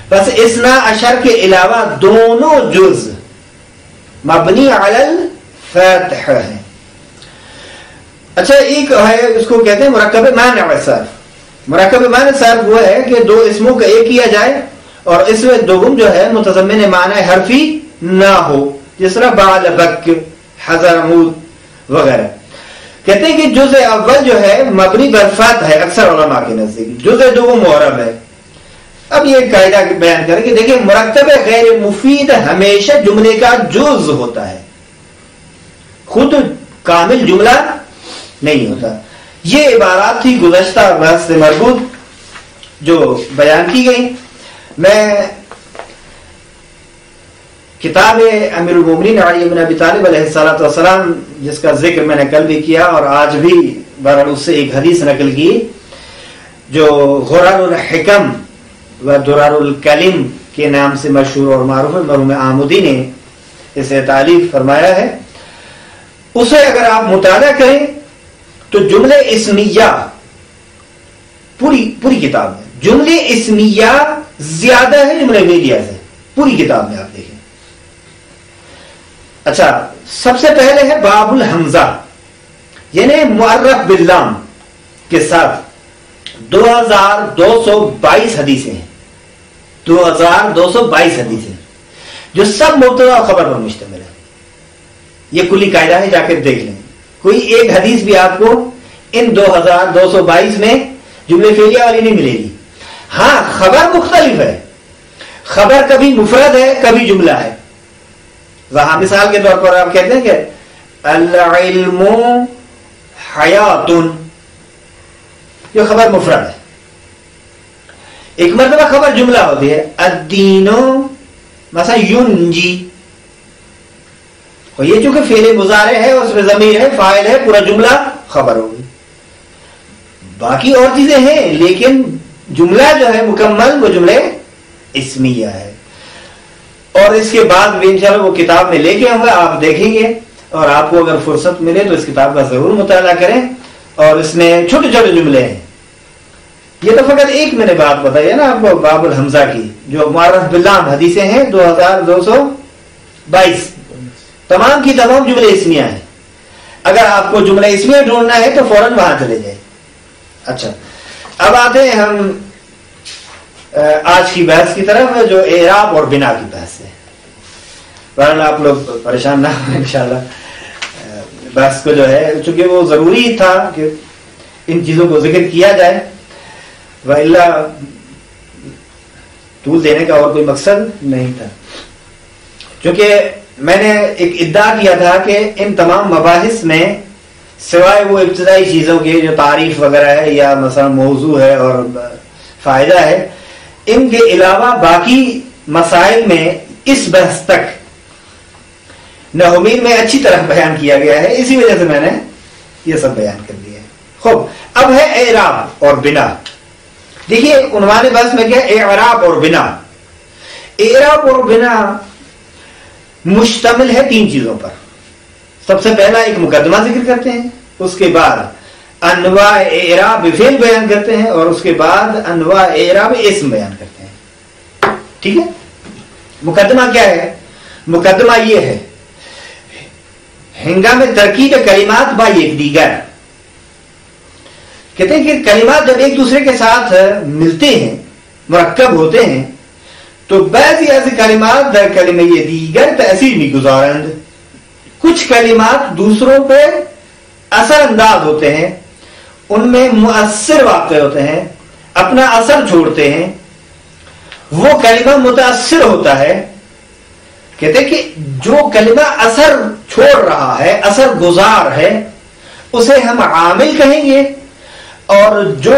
بس اثنا عشر کے علاوہ دونوں جز مبنی علی الفتح ہے. اچھا، ایک ہے اس کو کہتے ہیں مرکب مانع صرف. مرکب مانع صرف وہ ہے کہ 2 اسموں کا ایک کیا جائے اور اس میں دوم جو ہے متضمن معنی حرفی نہ ہو، جس طرح بال بک، حضرموت وغیرہ. کہتے ہیں کہ جز اول جو ہے مبنی برفت ہے اکثر علماء کے نزدیک، جز دوم معرب ہے. اب یہ قاعدہ بیان کریں کہ دیکھیں مرکب غیر مفید ہمیشہ جملے کا جز ہوتا ہے، خود کامل جملہ نہیں ہوتا. یہ عبارات تھی گزشتہ بحث سے مربوط جو بیان کی گئی. میں کتاب امیر المومنین علی بن ابی طالب علیہ السلام جس کا ذکر میں نے کل بھی کیا اور آج بھی بہرحال اس سے ایک حدیث نقل کی جو غرر الحکم و درر الکلم کے نام سے مشہور اور معروف ہے، مرحوم آمودی نے اسے تعریف فرمایا ہے. اسے اگر آپ مطالعہ کریں تو جملے اسمیہ پوری کتاب میں جملے اسمیہ زیادہ ہے جملے میڈیا سے، پوری کتاب میں آپ دیکھیں. اچھا، سب سے پہلے ہے باب الحمزہ، یعنی معرف باللام کے ساتھ 2222 حدیثیں ہیں، 2222 حدیثیں جو سب مبتدا اور خبر پر مشتمل ہے. یہ کلی قاعدہ ہے، جا کے دیکھ لیں. کوئی ایک حدیث بھی آپ کو ان 2222 میں جملے فعلیہ والی نہیں ملے گی. ہاں خبر مختلف ہے، خبر کبھی مفرد ہے کبھی جملہ ہے. وہاں مثال کے طور پر آپ کہتے ہیں کہ العلم حیات، یہ خبر مفرد ہے. ایک مرتبہ خبر جملہ ہوتی ہے الدین مثلا ینجی، اور یہ چونکہ فعل مضارع ہے اور اس میں ضمیر ہے فاعل ہے، پورا جملہ خبر ہوگی. باقی اور چیزیں ہیں لیکن جملہ جو ہے مکمل وہ جملے اسمیہ ہے. اور اس کے بعد بھی انشاءاللہ وہ کتاب میں لے کے آؤں گا، آپ دیکھیں گے اور آپ کو اگر فرصت ملے تو اس کتاب کا ضرور مطالعہ کریں. اور اس میں چھوٹے چھوٹے جملے ہیں. یہ تو فقط ایک میں نے بات بتائی ہے نا آپ کو باب الحمزہ کی، جو معرف باللام حدیثیں ہیں 2222، تمام کی تمام جملے اسمیہ ہیں. اگر آپ کو جملہ اسمیہ ڈھونڈنا ہے تو فوراً وہاں چلے جائیں. اچھا، اب آتے ہیں ہم آج کی بحث کی طرف جو اعراب اور بنا کی بحث ہے. بہرحال آپ لوگ پریشان نہ ہوں، انشاءاللہ بحث کو جو ہے چونکہ وہ ضروری تھا کہ ان چیزوں کو ذکر کیا جائے، وإلا طول دینے کا اور کوئی مقصد نہیں تھا. چونکہ میں نے ایک ادعا کیا تھا کہ ان تمام مباحث میں سوائے وہ ابتدائی چیزوں کے جو تعریف وغیرہ ہے یا مثلا موضوع ہے اور فائدہ ہے، ان کے علاوہ باقی مسائل میں اس بحث تک نحوین میں اچھی طرح بیان کیا گیا ہے. اسی وجہ سے میں نے یہ سب بیان کر دیا ہے. خوب، اب ہے اعراب اور بنا. دیکھیے عنوان بحث میں کیا، اعراب اور بنا. اعراب اور بنا مشتمل ہے 3 چیزوں پر. سب سے پہلا ایک مقدمہ ذکر کرتے ہیں، اس کے بعد انواع اعراب فعل بیان کرتے ہیں، اور اس کے بعد انواع اعراب اسم بیان کرتے ہیں. ٹھیک ہے، مقدمہ کیا ہے؟ مقدمہ یہ ہے ہنگامِ ترکیب کلمات با یک دیگر. کہتے ہیں کہ کلمات جب ایک دوسرے کے ساتھ ملتے ہیں، مرکب ہوتے ہیں، تو بعضی ایسے کلمات در کلمہ دیگر تأثیر می گزارند. کچھ کلمات دوسروں پہ اثر انداز ہوتے ہیں، ان میں مؤثر واقع ہوتے ہیں، اپنا اثر چھوڑتے ہیں. وہ کلمہ متاثر ہوتا ہے. کہتے ہیں کہ جو کلمہ اثر چھوڑ رہا ہے، اثر گزار ہے، اسے ہم عامل کہیں گے، اور جو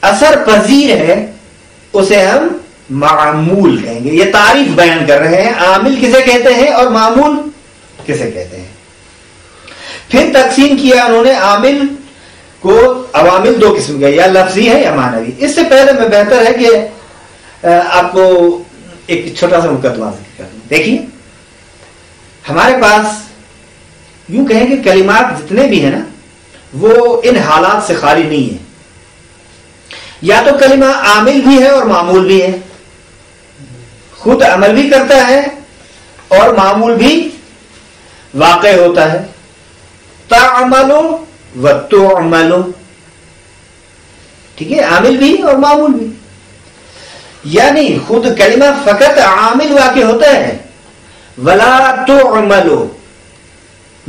اثر پذیر ہے اسے ہم معمول کہیں گے. یہ تعریف بیان کر رہے ہیں عامل کسے کہتے ہیں اور معمول کسے کہتے ہیں. پھر تقسیم کیا انہوں نے عامل کو. عوامل 2 قسم کے، یا لفظی ہے یا معنوی. اس سے پہلے میں بہتر ہے کہ آپ کو ایک چھوٹا سا مقدمہ ذکر کر دوں. دیکھیے ہمارے پاس یوں کہیں کہ کلمات جتنے بھی ہیں نا وہ ان حالات سے خالی نہیں ہے. یا تو کلمہ عامل بھی ہے اور معمول بھی ہے، خود عمل بھی کرتا ہے اور معمول بھی واقع ہوتا ہے. تعمل و تعمل، ٹھیک ہے، عامل بھی اور معمول بھی. یعنی خود کلمہ فقط عامل واقع ہوتا ہے، ولا تعمل،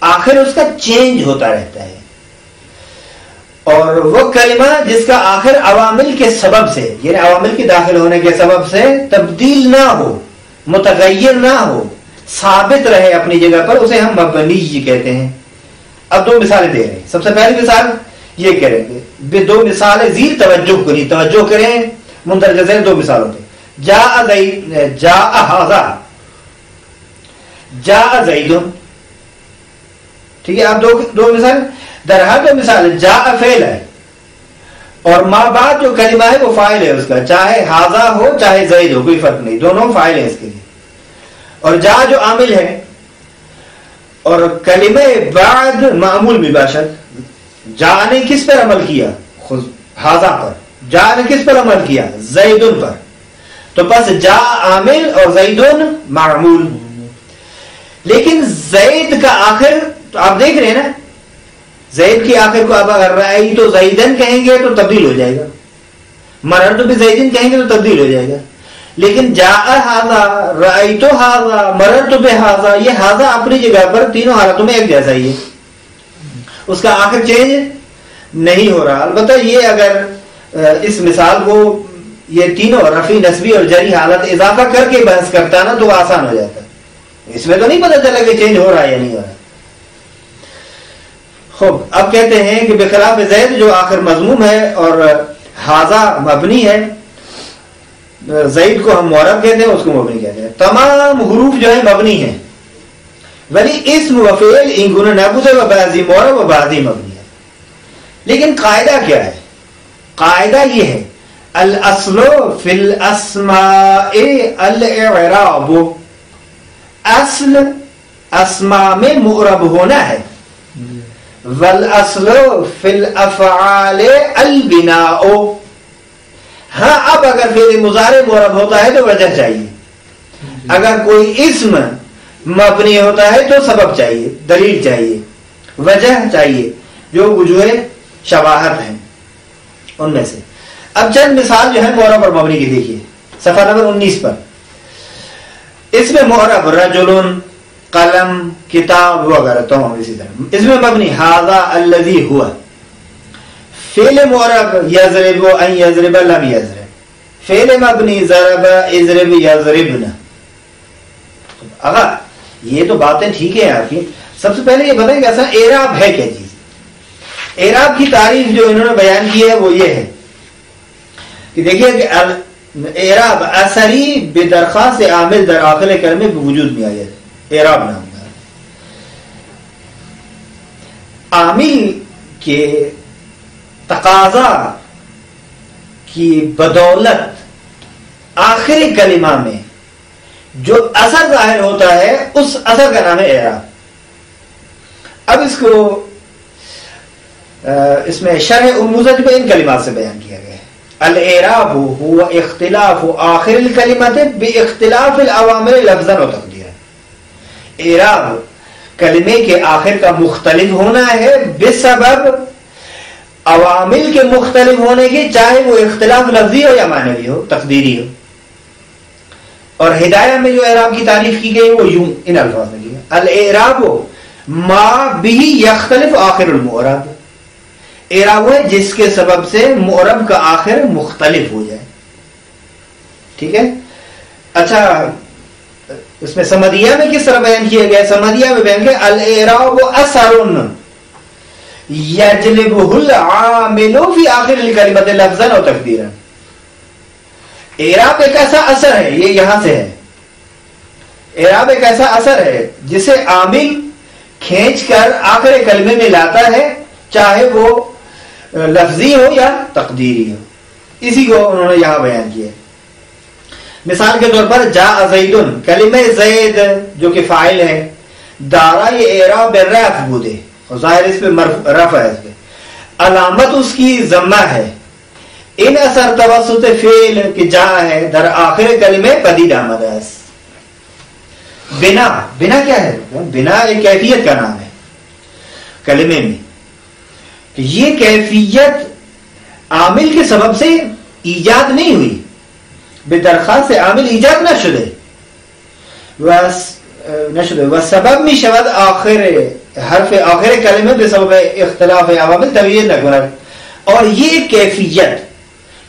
آخر اس کا چینج ہوتا رہتا ہے، اور وہ کلمہ جس کا آخر عوامل کے سبب سے، یعنی عوامل کے داخل ہونے کے سبب سے تبدیل نہ ہو، متغیر نہ ہو، ثابت رہے اپنی جگہ پر، اسے ہم مبنی کہتے ہیں۔ اب دو مثالیں دے رہے ہیں۔ سب سے پہلی مثال یہ کریں گے، دو مثالیں زیر توجہ کریں، توجہ کریں، مندرجہ ذیل دو مثالوں پہ۔ جاء ھذا، جاء زید، ٹھیک ہے۔ اب دو مثال، در ہر دو مثال جاء فعل ہے اور ما بعد جو کلمہ ہے وہ فاعل ہے اس کا، چاہے ھذا ہو چاہے زید ہو، کوئی فرق نہیں، دونوں فاعل ہیں اس کے لیے۔ اور جاء جو عامل ہے اور کلمہ بعد معمول مباشر۔ جاء نے کس پر عمل کیا؟ ھذا پر۔ جاء نے کس پر عمل کیا؟ زید پر۔ تو بس جاء عامل اور زید معمول۔ لیکن زید کا آخر تو آپ دیکھ رہے ہیں نا، زید کی آخر کو اب اگر رأی تو زیدن کہیں گے تو تبدیل ہو جائے گا، مررت بھی زیدن کہیں گے تو تبدیل ہو جائے گا۔ لیکن جاء ھذا، رأیت ھذا، مررت بھذا، یہ ھذا اپنی جگہ پر تینوں حالتوں میں ایک جیسا ہی ہے، اس کا آخر چینج نہیں ہو رہا۔ البتہ یہ اگر اس مثال کو یہ تینوں رفعی، نصبی اور جری حالت اضافہ کر کے بحث کرتا نا تو وہ آسان ہو جاتا، اس میں تو نہیں پتہ چلا کہ چینج ہو رہا ہے یا نہیں ہو رہا۔ خوب، اب کہتے ہیں کہ بخلاف زید جو آخر مضموم ہے اور ھذا مبنی ہے، زید کو ہم معرب کہتے ہیں، اس کو مبنی کہتے ہیں۔ تمام حروف جو ہے مبنی ہیں، ولی اسم و فعل انگن نبوذ و بعضی معرب و بعضی مبنی ہے۔ لیکن قاعدہ کیا ہے؟ قاعدہ یہ ہے، الاصل فی الاسماء الاعراب، اصل اسماء میں معرب ہونا ہے، والاصل فی الافعال البناء۔ ہاں اب اگر فعل مضارع معرب ہوتا ہے تو وجہ چاہیے، اگر کوئی اسم مبنی ہوتا ہے تو سبب چاہیے، دلیل چاہیے، وجہ چاہیے، جو وجوہ شباہت ہیں ان میں سے۔ اب چند مثال جو ہے معرب اور مبنی کی دیکھیے، صفحہ نمبر 19 پر۔ اس میں معرب رجل، قلم، کتاب وغیرہ تمام اسی طرح۔ اس میں مبنی ھذا الذی ہوا، فعل معرب یضرب، ان یضرب، لم یضرب، فعل مبنی ضرب، اضرب، یضربن۔ اگر یہ تو باتیں ٹھیک ہے آپ کی، سب سے پہلے یہ بتائیں کہ اصلا اعراب ہے کیا چیز؟ اعراب کی تعریف جو انہوں نے بیان کی ہے وہ یہ ہے کہ دیکھیے کہ اعراب اثری بدرخواست عامل در آخر کلمے بوجود میں آیا ہے، اعراب نام ہے۔ عامل کے تقاضا کی بدولت آخر کلمہ میں جو اثر ظاہر ہوتا ہے اس اثر کا نام ہے اعراب۔ اب اس کو اس میں شرح اموزج میں ان کلمات سے بیان کیا گیا ہے۔ الاعراب هو اختلاف آخر الکلمات باختلاف العوامل لفظا و تقدیرا۔ اعراب کلمے کے آخر کا مختلف ہونا ہے بسبب عوامل کے مختلف ہونے کے، چاہے وہ اختلاف لفظی ہو یا معنوی ہو، تقدیری ہو۔ اور ہدایہ میں جو اعراب کی تعریف کی گئی وہ یوں ان الفاظ میں کی گئی، الاعراب ما به یختلف آخر المعرب۔ اعراب ہے جس کے سبب سے معرب کا آخر مختلف ہو جائے، ٹھیک ہے۔ اچھا، اس میں سمدیہ میں کس طرح بیان کیا گیا؟ سمدیہ میں بیان کیا الاعراب اثر یجلبہ العامل فی آخر الکلمۃ لفظا و تقدیرا۔ اعراب ایک ایسا اثر ہے، یہ یہاں سے ہے، اعراب ایک ایسا اثر ہے جسے عامل کھینچ کر آخر کلمے میں لاتا ہے، چاہے وہ لفظی ہو یا تقدیری ہو۔ اسی کو انہوں نے یہاں بیان کیا۔ مثال کے طور پر جاء زیدن، کلمہ زید جو کہ فاعل ہے، دارا یہ اعراب بالرفع بودے، ظاہر اس پہ رفع ہے، اس پہ علامت اس کی ضمہ ہے، ان اثر توسط فعل کہ جا ہے در آخر کلمے پدید آمد ہے۔ بنا، بنا کیا ہے؟ بنا ایک کیفیت کا نام ہے کلمے میں، یہ کیفیت عامل کے سبب سے ایجاد نہیں ہوئی، بدرخواست عامل ایجاد نہ شده و سبب می شود آخر حرف آخر کلمے بسبب اختلاف عوامل تغیر نہ کند. اور یہ کیفیت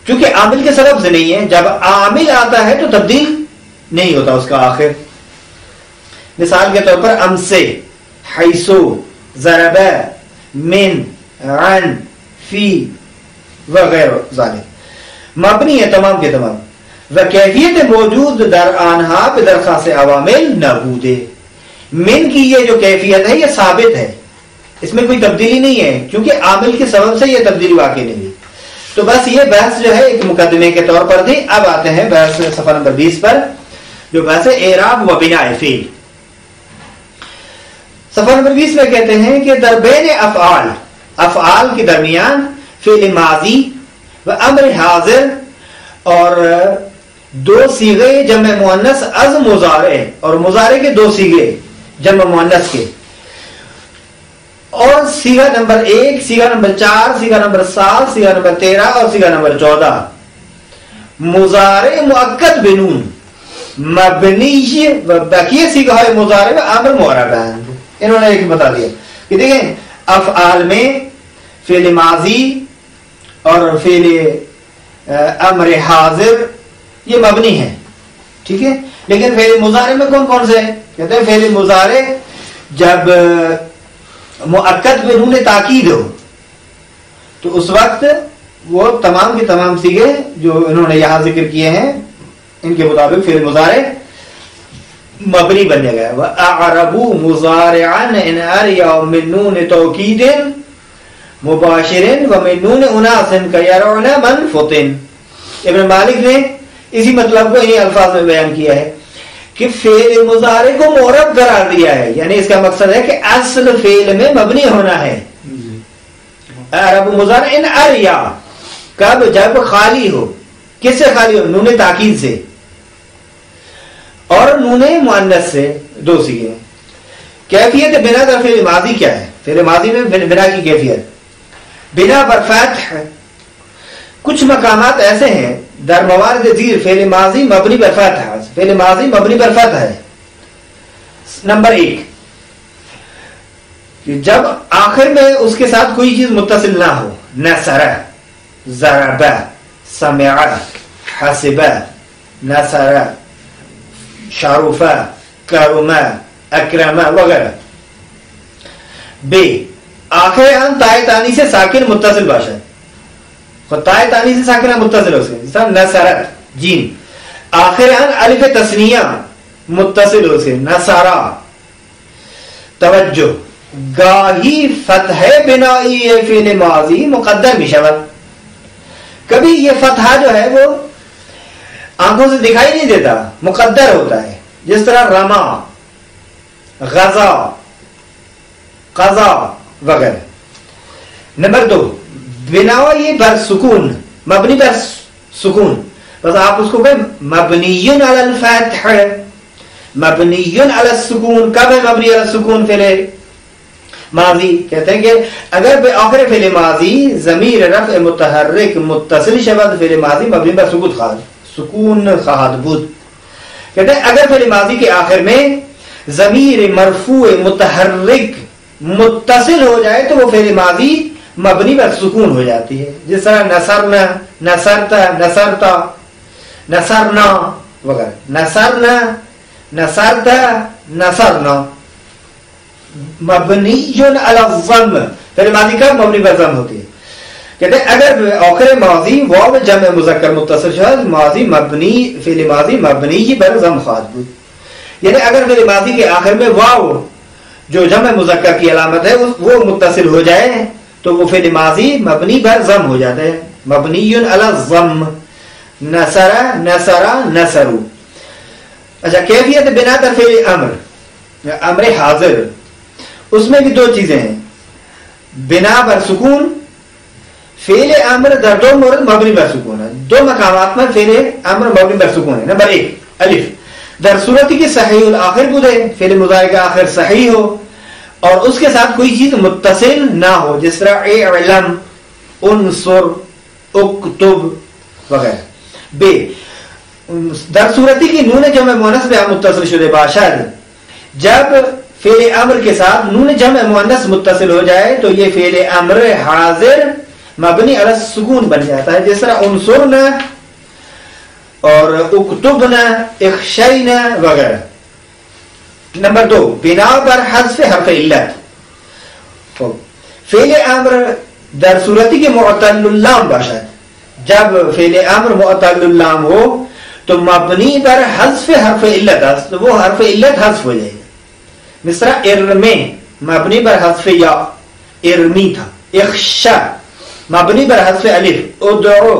چونکہ عامل کے سبب سے نہیں ہے، جب عامل آتا ہے تو تبدیل نہیں ہوتا اس کا آخر. مثال کے طور پر امسے، حیثو، ضربہ، من، عن، فی وغیرہ ذالک مبنی ہے تمام کے تمام. وکیفیت موجود در آنہا پہ درخواست عوامل نبودے. من کی یہ جو کیفیت ہے یہ ثابت ہے، اس میں کوئی تبدیلی نہیں ہے کیونکہ عامل کے سبب سے یہ تبدیلی واقع نہیں ہے. تو بس یہ بحث جو ہے ایک مقدمے کے طور پر تھی. اب آتے ہیں بحث صفحہ نمبر 20 پر، جو بحث اعراب و بناء فعل. صفحہ نمبر 20 میں کہتے ہیں کہ در بین افعال، افعال کے درمیان فعل ماضی و امر حاضر اور دو صیغے جمع مؤنث از مضارع، اور مضارع کے دو صیغے جمع مؤنث کے، اور صیغہ نمبر 1، صیغہ نمبر 4، صیغہ نمبر 7، صیغہ نمبر 13 اور صیغہ نمبر 14 مضارع مؤکد بنون مبنی و بقیہ صیغہ مضارع و امر معربان. انہوں نے ایک بتا دیا کہ دیکھیں افعال میں فعل ماضی اور فعل امر حاضر یہ مبنی ہے، ٹھیک ہے، لیکن فعل مضارع میں کون کون سے ہیں؟ کہتے ہیں فعل مضارع جب مؤکد بنون تاکید ہو تو اس وقت وہ تمام کے تمام صیغے جو انہوں نے یہاں ذکر کیے ہیں ان کے مطابق فعل مضارع مبنی بن گیا. وَأَعْرَبُوا مُضَارِعًا إِنْ أَرْيَوْا مِن نُونِ تَوْكِيدٍ مُبَاشِرٍ وَمِن نُونِ أُنَاسٍ كَيَرَوْنَ مَنْفُطٍ. ابن مالک نے اسی مطلب کو انہی الفاظ میں بیان کیا ہے کہ فعل مضارع کو معرب قرار دیا ہے، یعنی اس کا مقصد ہے کہ اصل فعل میں مبنی ہونا ہے. اعراب مضارع ان اریا کب؟ جب خالی ہو. کس سے خالی ہو؟ نون تاکید سے اور نون مؤنث سے، دو صیغے. کیفیت بنا در فعل ماضی کیا ہے؟ فعل ماضی میں بنا کی کیفیت بنا بر فتح. کچھ مقامات ایسے ہیں در موارد زیر فعل ماضی مبنی بر فتح، فعل ماضی مبنی بر فتح ہے. نمبر 1 کہ جب آخر میں اس کے ساتھ کوئی چیز متصل نہ ہو، نصر، ضرب، سمع، حسب، نصر، شرف، کرم، اکرم وغیرہ. بے آخر آن تائے تانی سے ساکن متصل باشد، تائے تانی سے ساکن متصل ہو سکے. نصرت جیم آخر آن الف تثنیہ متصل ہو سکے، نصرا. توجہ گاہی فتح بنائی فعل ماضی مقدر بھی شود. کبھی یہ فتحہ جو ہے وہ آنکھوں سے دکھائی نہیں دیتا، مقدر ہوتا ہے، جس طرح رما، غزا، قضا وغیرہ. نمبر 2 بنا یہ بر سکون، مبنی بر سکون. بس آپ اس کو کہ مبنی علی الفتح، مبنی علی السکون. کب ہے مبنی علی السکون فعل ماضی؟ کہتے ہیں کہ اگر بآخر فعل ماضی ضمیر رفع متحرک متصل شود فعل ماضی مبنی بر سکون خواہد بود. کہتے ہیں اگر فعل ماضی کے آخر میں ضمیر مرفوع متحرک متصل ہو جائے تو وہ فعل ماضی مبنی بر سکون ہو جاتی ہے، جس طرح نصرنا، نصرتا، نصرتا، نصرنا وغیرہ. نصرنا، نصرتا، نصرنا. مبنی علی الضم، فعل ماضی کا مبنی بر ضم ہوتی ہے. کہتے ہیں اگر آخر ماضی واو جمع مذکر متصل شد ماضی مبنی فعل ماضی مبنی بر ضم خواہد بود. یعنی اگر فعل ماضی کے آخر میں واو جو جمع مذکر کی علامت ہے وہ متصل ہو جائے تو وہ فعل ماضی مبنی بر ضم ہو جاتا ہے، مبنی علی الضم. نصر، نصرا، نصرو. اچھا کیفیت بنا در فعل امر، امر حاضر، اس میں بھی 2 چیزیں ہیں. بنا بر سکون، فعل امر در 2 مورد مبنی بر سکون ہے. 2 مقامات میں فعل امر مبنی بر سکون ہے. نمبر 1 الف در صورت کی صحیح الآخر بودے، فعل مضارع کا آخر صحیح ہو اور اس کے ساتھ کوئی چیز متصل نہ ہو، جس طرح اعلم، انصر، اکتب وغیرہ. بے در صورتی کی نون جمع مؤنث به متصل شده باشد، جب فعل امر کے ساتھ نون جمع مؤنث متصل ہو جائے تو یہ فعل امر حاضر مبنی علی السکون بن جاتا ہے، جس طرح انصرنا اور اکتبنا، اخشینا وغیرہ۔ نمبر 2 بنا بر حذف حرف علت۔ فعل امر در صورتی کے معتل اللام باشد، جب فعل امر معتل اللام ہو تو مبنی بر حذف حرف علت است، تو وہ حرف علت حذف ہو جائے گا۔ مثلا ارمی مبنی بر حذف یا، ارمی تھا۔ اخشا مبنی بر حذف الف، ادعو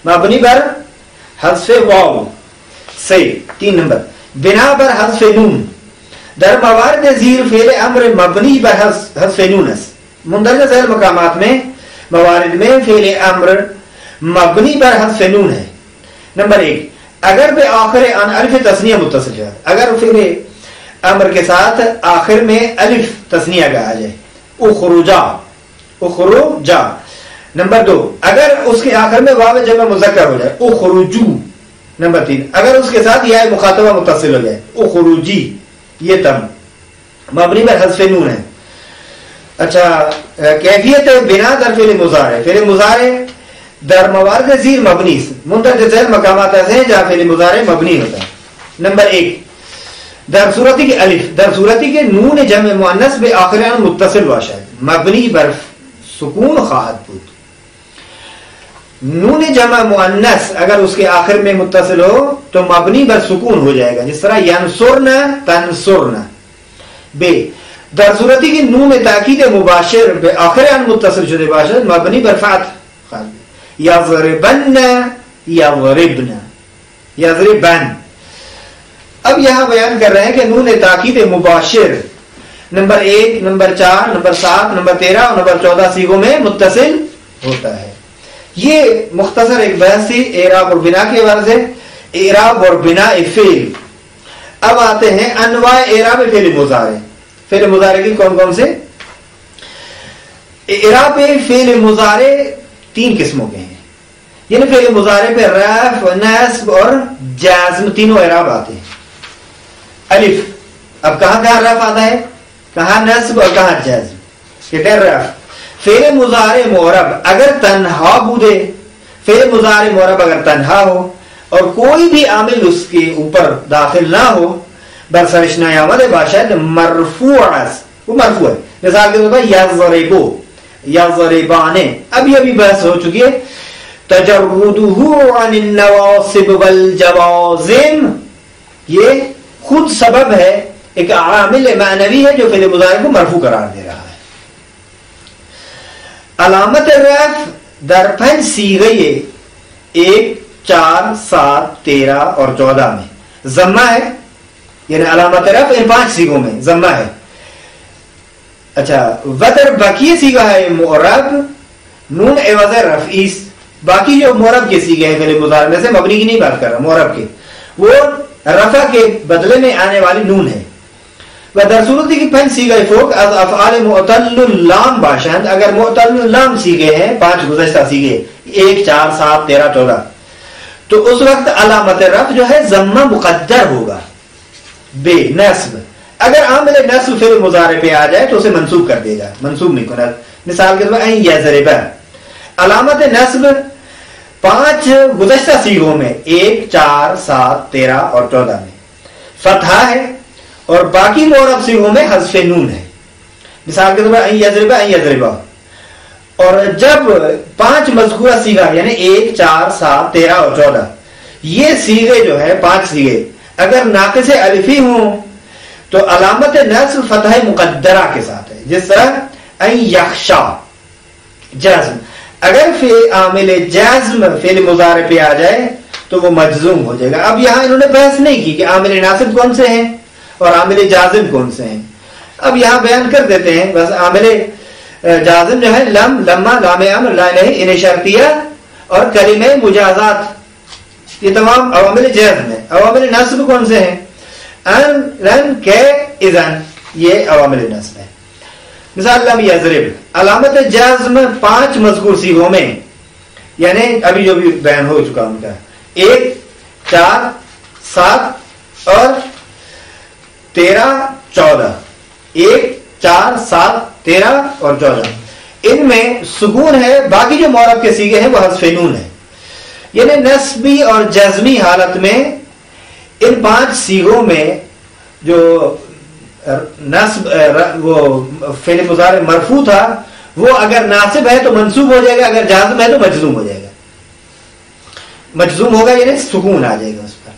مبنی بر حذف واو۔ صحیح۔ 3 نمبر بنا بر حذف نون، در موارد زیر فعل امر مبنی بر حذف نون است، مندرجہ ذیل مقامات میں موارد میں فعل امر مبنی بر حذف نون ہے۔ نمبر 1 اگر بے آخر ان الف تثنیہ متصل ہے، اگر فعل امر کے ساتھ آخر میں الف تثنیہ کا آ جائے، اخرجا، اخرجا۔ نمبر 2 اگر اس کے آخر میں واو جمع مذکر ہو جائے، اخرجو۔ نمبر 3 اگر اس کے ساتھ یا مخاطبہ متصل ہو جائے، اخرجی، یہ تم مبنی پر حذف نون ہے۔ اچھا کیفیت بنا در فعل مضارع، فعل مضارع در موارد زیر مبنی، مندرجہ ذیل مقامات ایسے ہیں جہاں فعل مضارع مبنی ہوتا ہے۔ نمبر 1 در صورتی کے الف، در صورتی کے نون جمع مؤنث بے آخران متصل باشد مبنی بر سکون خواہد بود۔ نون جمع مؤنث اگر اس کے آخر میں متصل ہو تو مبنی بر سکون ہو جائے گا، جس طرح ینصرنا تنصرنا۔ بے در صورتی کی نون تاکید مباشر بے آخران متصل شدہ باشد مبنی بر فتح، یضربن یضربن یضربن۔ اب یہاں بیان کر رہے ہیں کہ نون تاکید مباشر نمبر 1 نمبر 4 نمبر 7 نمبر 13 اور نمبر 14 صیغوں میں متصل ہوتا ہے۔ یہ مختصر ایک بحث تھی اعراب اور بنا کے حوالے سے، اعراب اور بنا فعل۔ اب آتے ہیں انواع اعراب فعل مضارع۔ فعل مضارع کی کون کون سے؟ اعراب فعل مضارع 3 قسموں کے ہیں، یعنی فعل مضارع پہ رفع، نصب اور جزم تینوں اعراب آتے ہیں۔ الف، اب کہاں کہاں رفع آتا ہے، کہاں نصب اور کہاں جزم؟ کہتے ہیں رفع فعل مضارع معرب اگر تنہا بودے، فعل مضارع معرب اگر تنہا ہو اور کوئی بھی عامل اس کے اوپر داخل نہ ہو، برسرش نیامد باشد مرفوع است، وہ مرفوع ہے۔ مثال کے طور پر یضربو، یضربانے، ابھی ابھی بحث ہو چکی ہے۔ تجردہ عن النواصب والجوازم، یہ خود سبب ہے، ایک عامل معنوی ہے جو فعل مضارع کو مرفوع قرار دے رہا ہے۔ علامت رفع در 5 صیغے 1 4 7 13 اور 14 میں ضمہ ہے، یعنی علامت رفع ان 5 صیغوں میں ضمہ ہے۔ اچھا ودر باقی صیغہ ہے معرب نون عوض رفعی، باقی جو معرب کے صیغے ہیں فعل مضارع میں سے، مبنی کی نہیں بات کر رہا، معرب کے، وہ رفع کے بدلے میں آنے والی نون ہے۔ در صورتی کی 5 صیغہ فوق از افعال معتل اللام باشند، اگر معتل اللام صیغے ہیں 5 گزشتہ صیغے 1 4 7 13 14، تو اس وقت علامت رفع جو ہے ضمہ مقدر ہوگا بے نصب۔ اگر عامل نصب فعل مضارع پہ آ جائے تو اسے منصوب کر دے گا، منصوب نہیں کرنا۔ مثال کے طور پر یضرب، علامت نصب 5 گزشتہ صیغوں میں 1 4 7 13 اور 14 میں فتحہ ہے، اور باقی معرب صیغوں میں حذف نون ہے۔ مثال کے طور پر یضرب یضربا، اور جب 5 مذکورہ صیغہ یعنی 1 4 7 13 اور 14 یہ صیغے جو ہے 5 صیغے اگر ناقص الفی ہوں تو علامت نصب فتح مقدرہ کے ساتھ ہے، جس طرح یخشا جزم، اگر عامل جزم فعل مضارع پہ آ جائے تو وہ مجزوم ہو جائے گا۔ اب یہاں انہوں نے بحث نہیں کی کہ عامل ناصب کون سے ہیں اور عامل جازم کون سے ہیں، اب یہاں بیان کر دیتے ہیں بس۔ عامل جازم جو ہے لم، لما، لام امر، لا نہیں، انہیں شرطیہ اور کلمہ مجازات، یہ تمام عوامل جزم ہیں۔ عوامل نصب کون سے ہیں؟ ان، لن، کے، اذن، یہ عوامل نصب ہیں۔ مثال لم یضرب، علامت جزم 5 مذکور صیغوں میں، یعنی ابھی جو بھی بیان ہو چکا ان کا 1 4 7 اور 13 14، 1 4 7 13 اور 14 ان میں سکون ہے، باقی جو معرب کے سیغے ہیں وہ حذف نون ہے. یعنی نسبی اور جزمی حالت میں ان 5 سیغوں میں جو نصب وہ فعل مضارع مرفوع تھا وہ اگر ناصب ہے تو منصوب ہو جائے گا، اگر جازم ہے تو مجزوم ہو جائے گا. مجزوم ہوگا یعنی سکون آ جائے گا اس پر.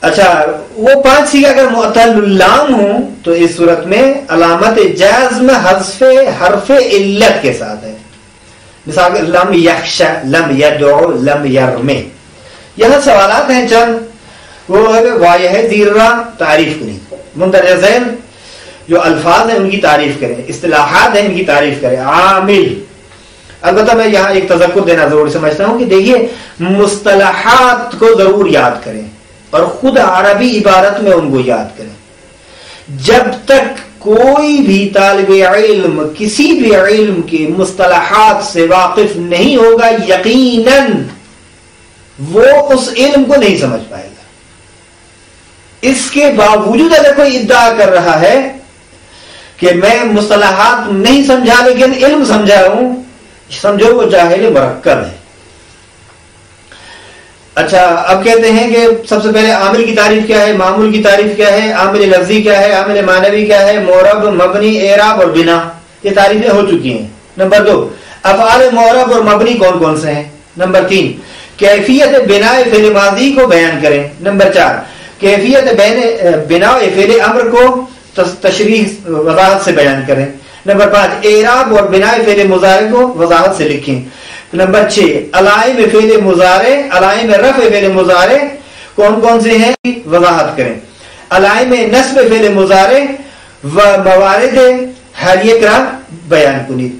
اچھا وہ 5 سیغے اگر معطل اللام ہوں تو اس صورت میں علامت جزم حذف حرف علت کے ساتھ ہے. مثال لم یخشى لم یدعو لم یرمی. یہاں سوالات ہیں چند، وہ واضح زیرہ تعریف کریں، مندرجہ ذیل جو الفاظ ہیں ان کی تعریف کریں، اصطلاحات ہیں ان کی تعریف کریں. عامل، البتہ میں یہاں ایک تذکر دینا ضرور سمجھتا ہوں کہ دیکھیے مصطلحات کو ضرور یاد کریں اور خود عربی عبارت میں ان کو یاد کریں. جب تک کوئی بھی طالب علم کسی بھی علم کے مصطلحات سے واقف نہیں ہوگا یقیناً وہ اس علم کو نہیں سمجھ پائے گا. اس کے باوجود اگر کوئی ادعا کر رہا ہے کہ میں مصطلحات نہیں سمجھا لیکن علم سمجھا ہوں، سمجھو وہ جاہل مرکب ہے. اچھا اب کہتے ہیں کہ سب سے پہلے عامل کی تعریف کیا ہے، معمول کی تعریف کیا ہے، عامل لفظی کیا ہے، عامل معنوی کیا ہے، معرب، مبنی، اعراب اور بنا. یہ تعریفیں ہو چکی ہیں. نمبر 2 افعال معرب اور مبنی کون کون سے ہیں. نمبر 3 کیفیت بناء فعل ماضی کو بیان کریں. نمبر 4 کیفیت بناء فعل امر کو تشریح وضاحت سے بیان کریں. نمبر 5 اعراب اور بناء فعل مضارع کو وضاحت سے لکھیں. نمبر 6 علائم فعل مضارع، علائم رفع فعل مضارع کون کون سے ہیں وضاحت کریں. علائم نصب فعل مضارع و موارد حالیہ کرا بیان کنید.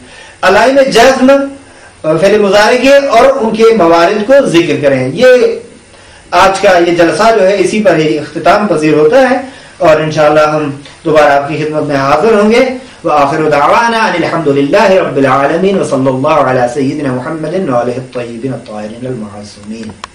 علائم جزم فعل مضارع کے اور ان کے موارد کو ذکر کریں. یہ آج کا یہ جلسہ جو ہے اسی پر ہی اختتام پذیر ہوتا ہے اور انشاءاللہ ہم دوبارہ آپ کی خدمت میں حاضر ہوں گے. وآخر دعوانا ان الحمد لله رب العالمين وصلى الله على سيدنا محمد وآله الطيبين الطاهرين المعصومين.